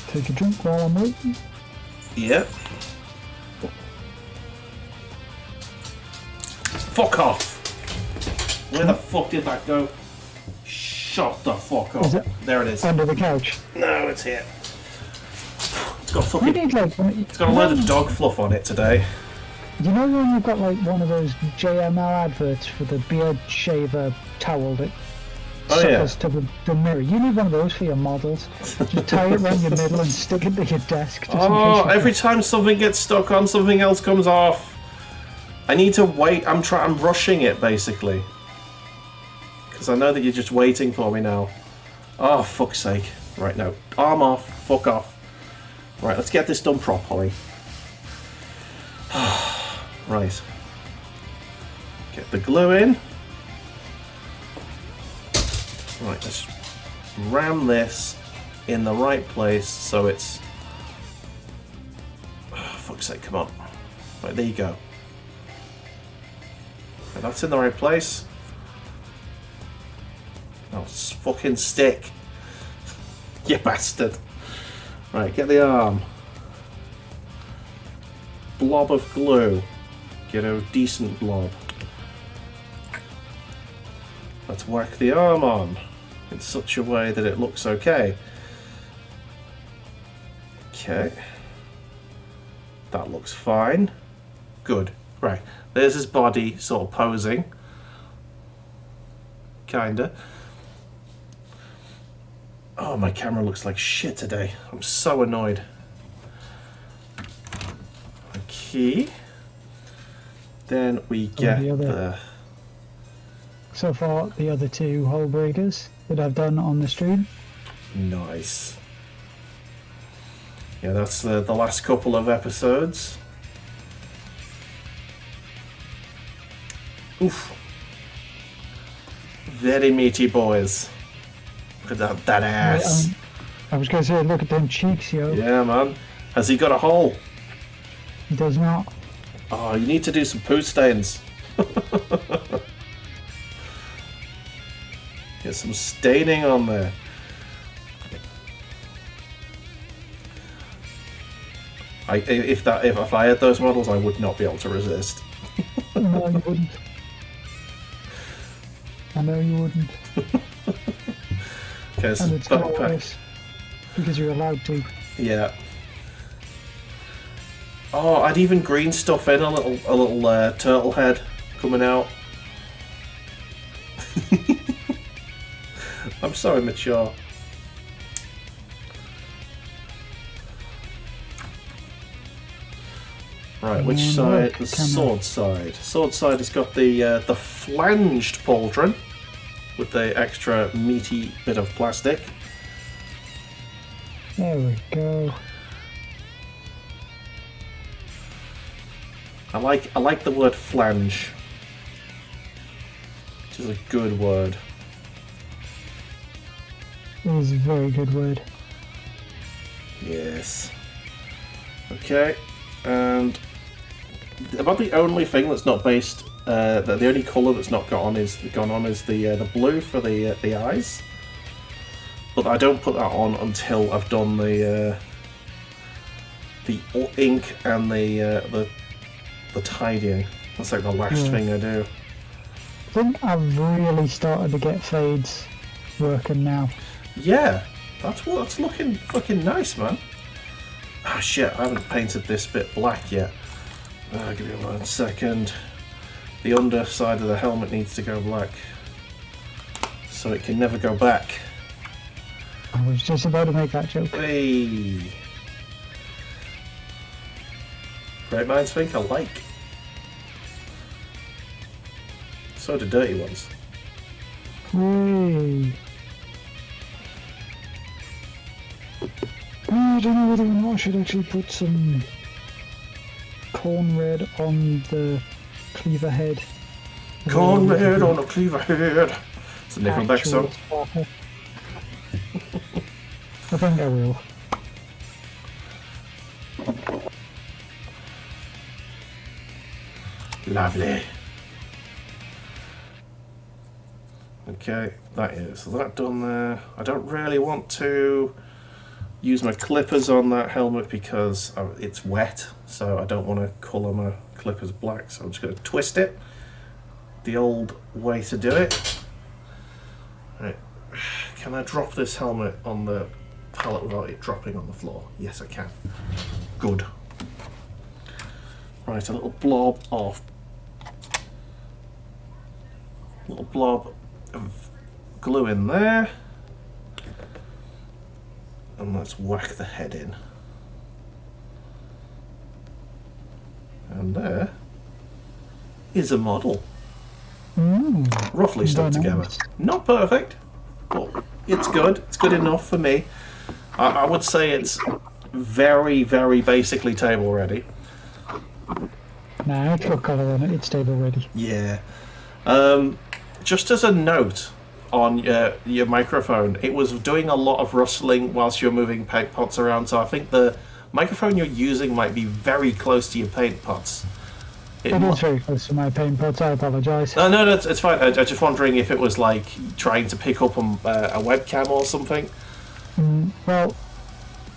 Take a drink while I'm waiting. Yep. Fuck off! Where the fuck did that go? Shut the fuck Is up. it There it is. under the couch? No, it's here. It's got I fucking. need like, It's got a load of dog fluff on it today. you know when you've got like one of those JML adverts for the beard shaver towel that Oh, yeah. suckers to the mirror? You need one of those for your models. Just tie it around your middle and stick it to your desk. Just in Oh, case you every time something gets stuck on, something else comes off. I need to wait. I'm rushing it basically. Because I know that you're just waiting for me now. Oh, fuck's sake. Right, now. Arm off. Fuck off. Right, let's get this done properly. Right. Get the glue in. Right, let's ram this in the right place so it's... Oh, fuck's sake, come on. Right, there you go. Okay, that's in the right place. Oh, fucking stick. You bastard. Right, get the arm. Blob of glue. Get a decent blob. Let's work the arm on in such a way that it looks okay. Okay. That looks fine. Good. Right. There's his body sort of posing. Kinda. Oh, my camera looks like shit today. I'm so annoyed. Okay. Then we get the... So far, the other two hole breakers that I've done on the stream. Nice. Yeah, that's the last couple of episodes. Oof. Very meaty boys. Look at that ass. I was going to say, look at them cheeks, yo. Yeah, man. Has he got a hole? He does not. Oh, you need to do some poo stains. Get some staining on there. If I had those models, I would not be able to resist. No, you wouldn't. I know you wouldn't. Okay, and it's glorious because you're allowed to. Yeah. Oh, I'd even green stuff in a little turtle head coming out. I'm so immature. Right, which side? The sword side. Sword side has got the flanged pauldron with the extra meaty bit of plastic. There we go. I like the word flange, which is a good word. It is a very good word. Yes. Okay, and about the only thing that's not based, the only colour that's not gone on is the blue for the eyes. But I don't put that on until I've done the ink and the tidying. That's like the last thing I do. I think I've really started to get fades working now. Yeah, that's looking fucking nice, man. Ah, shit, I haven't painted this bit black yet. Give me 1 second. The underside of the helmet needs to go black, so it can never go back. I was just about to make that joke. Hey. Great minds think alike. So do dirty ones. Hey. I don't know whether or not I should actually put some corn red on the cleaver head. Corn red on a cleaver head. It's a Nickelback song. I think I will. Lovely. Okay, that is that done there. I don't really want to use my clippers on that helmet because it's wet, so I don't want to colour my clippers black, so I'm just going to twist it the old way to do it. Right. Can I drop this helmet on the pallet without it dropping on the floor? Yes, I can. Good. Right, a little blob of glue in there. And let's whack the head in. And there is a model. Roughly stuck together. Not perfect, but it's good. It's good enough for me. I would say it's very, very basically table ready. Nah, it's got colour on it. It's table ready. Yeah. Just as a note on your microphone, it was doing a lot of rustling whilst you're moving paint pots around, so I think the microphone you're using might be very close to your paint pots. It is very close to my paint pots, I apologise. No, it's fine. I'm just wondering if it was like trying to pick up a webcam or something. Well,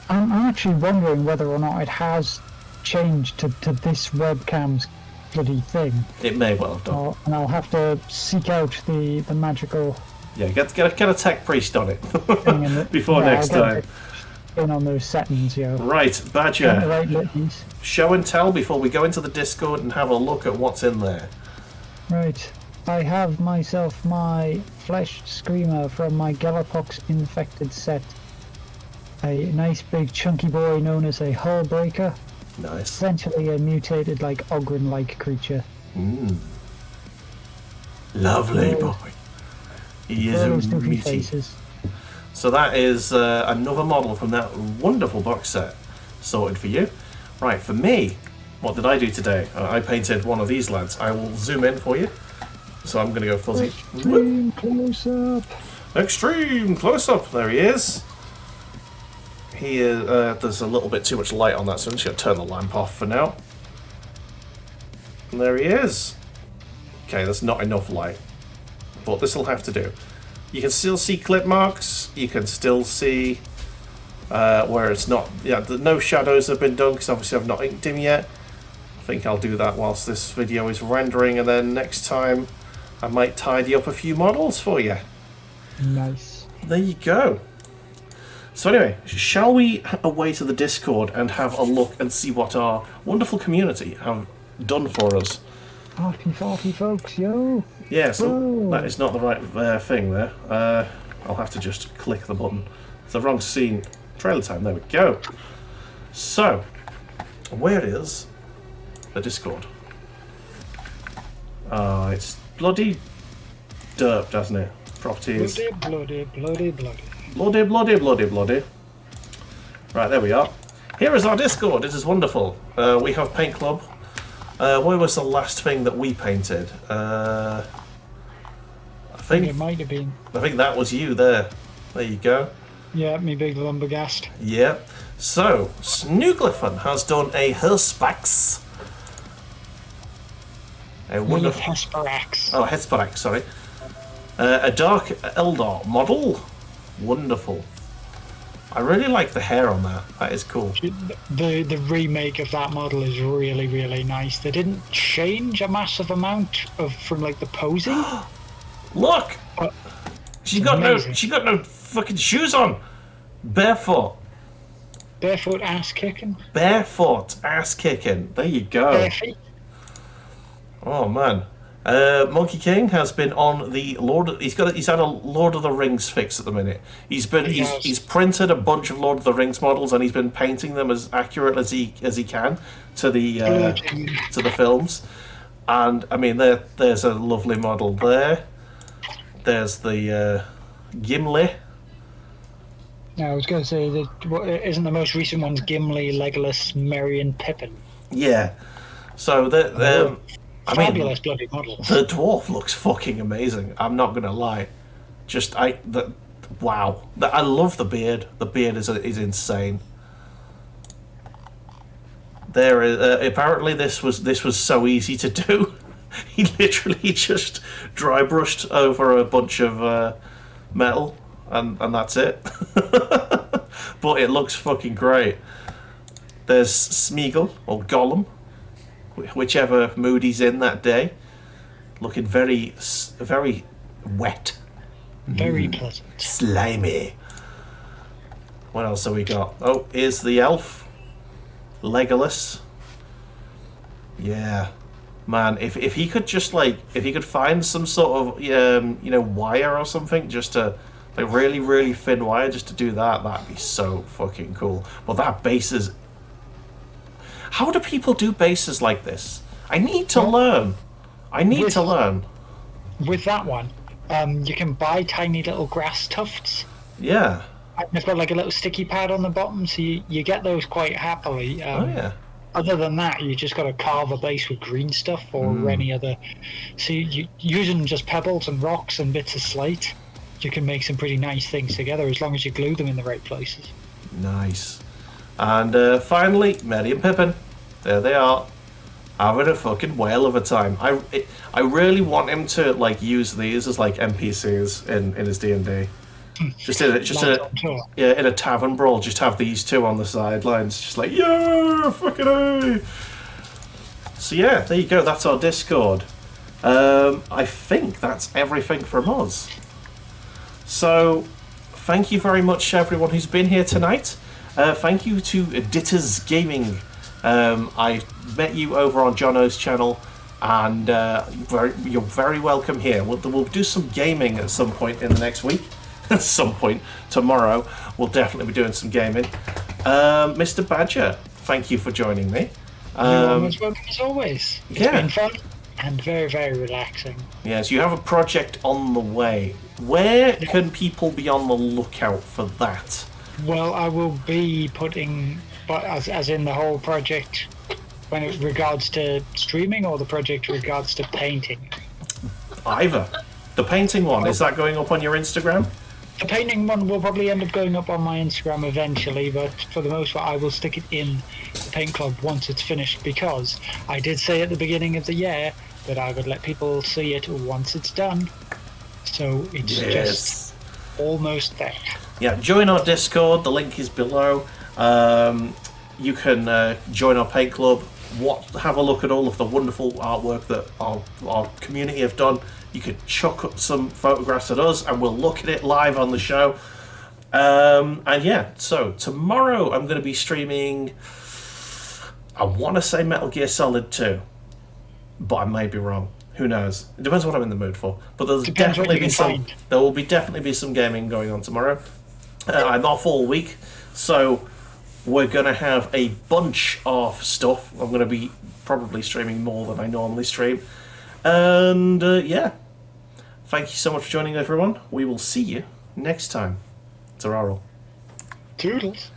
I'm actually wondering whether or not it has changed to this webcam's bloody thing. It may well have done. And I'll have to seek out the magical Yeah, get a tech priest on it thing in the, before next I'll time. get in on those settings, yo. Right, Get the Badger. right litanies. Show and tell before we go into the Discord and have a look at what's in there. Right. I have myself my flesh screamer from my Galapox infected set. A nice big chunky boy known as a hull breaker. Nice. Essentially a mutated like Ogren-like creature. Lovely Right. boy. He is All a those goofy meaty. faces. So that is another model from that wonderful box set sorted for you. Right, for me, what did I do today? I painted one of these lads. I will zoom in for you. So I'm going to go fuzzy. Extreme close up. Extreme close up. There he is. He is. There's a little bit too much light on that, so I'm just going to turn the lamp off for now. And there he is. Okay, that's not enough light, but this will have to do. You can still see clip marks. You can still see where it's not. Yeah, no shadows have been done because obviously I've not inked him yet. I think I'll do that whilst this video is rendering, and then next time I might tidy up a few models for you. Nice. There you go. So anyway, shall we away to the Discord and have a look and see what our wonderful community have done for us? Party folks, yo. Yeah, so Whoa. that is not the right thing there. I'll have to just click the button. It's the wrong scene. Trailer time, there we go. So, where is the Discord? It's bloody derp, doesn't it? Properties. Bloody. Bloody. Right, there we are. Here is our Discord. It is wonderful. We have Paint Club. Where was the last thing that we painted? I think It might have been. that was you there. There you go. Yeah, me big lumbergast. Yeah. So, Snooglyphon has done a Herspax. A wonderful. Hesperax. Oh, Hesperax, sorry. A Dark Eldar model. Wonderful. I really like the hair on that. That is cool. The remake of that model is really, really nice. They didn't change a massive amount from like the posing. Look! But She's got no amazing. fucking shoes on. Barefoot. Barefoot ass kicking. Barefoot ass kicking. There you go. Bare feet. Oh man. Monkey King has been on the he's had a Lord of the Rings fix at the minute. He's printed a bunch of Lord of the Rings models and he's been painting them as accurate as he can to the films. And I mean there's a lovely model there. There's the Gimli. No, I was going to say that isn't the most recent ones Gimli, Legolas, Merry, and Pippin. Yeah. So Fabulous bloody models. The dwarf looks fucking amazing. I'm not gonna lie. Wow. I love the beard. The beard is insane. There is apparently this was so easy to do. He literally just dry brushed over a bunch of metal and that's it. But it looks fucking great. There's Smeagol or Gollum, whichever mood he's in that day, looking very wet, Very pleasant. slimy. What else have we got? Oh, here's the elf, Legolas. Yeah, man. If he could just if he could find some sort of wire or something, just to really really thin wire, just to do that'd be so fucking cool. But that base is. How do people do bases like this? I need to learn. With that one, you can buy tiny little grass tufts. Yeah. And they've got like a little sticky pad on the bottom, so you get those quite happily. Oh yeah. Other than that, you just got to carve a base with green stuff or any other. So you using just pebbles and rocks and bits of slate, you can make some pretty nice things together as long as you glue them in the right places. Nice. And finally, Merry and Pippin. There they are, having a fucking whale of a time. I really want him to use these as NPCs in his D&D. Just in a tavern brawl, just have these two on the sidelines, just like, yeah, fucking A. So yeah, there you go. That's our Discord. I think that's everything from us. So, thank you very much, everyone who's been here tonight. Thank you to Ditters Gaming. I met you over on Jono's channel, and you're very welcome here. We'll do some gaming at some point in the next week. At some point tomorrow, we'll definitely be doing some gaming. Mr. Badger, thank you for joining me. You're most welcome as always. It's been fun and very, very relaxing. Yes, you have a project on the way. Where can people be on the lookout for that? Well, I will be putting, but as in the whole project, when it regards to streaming, or the project regards to painting. Either. The painting one, is that going up on your Instagram? The painting one will probably end up going up on my Instagram eventually, but for the most part I will stick it in the paint club once it's finished, because I did say at the beginning of the year that I would let people see it once it's done. So it's just almost there. Yeah, join our Discord, the link is below. You can join our paint club, have a look at all of the wonderful artwork that our community have done. You could chuck up some photographs at us and we'll look at it live on the show. And yeah, so tomorrow I'm going to be streaming, I want to say Metal Gear Solid 2, but I may be wrong. Who knows? It depends what I'm in the mood for. But there will definitely be some gaming going on tomorrow. I'm off all week, so we're going to have a bunch of stuff. I'm going to be probably streaming more than I normally stream. And yeah, thank you so much for joining, everyone. We will see you next time. Toodles.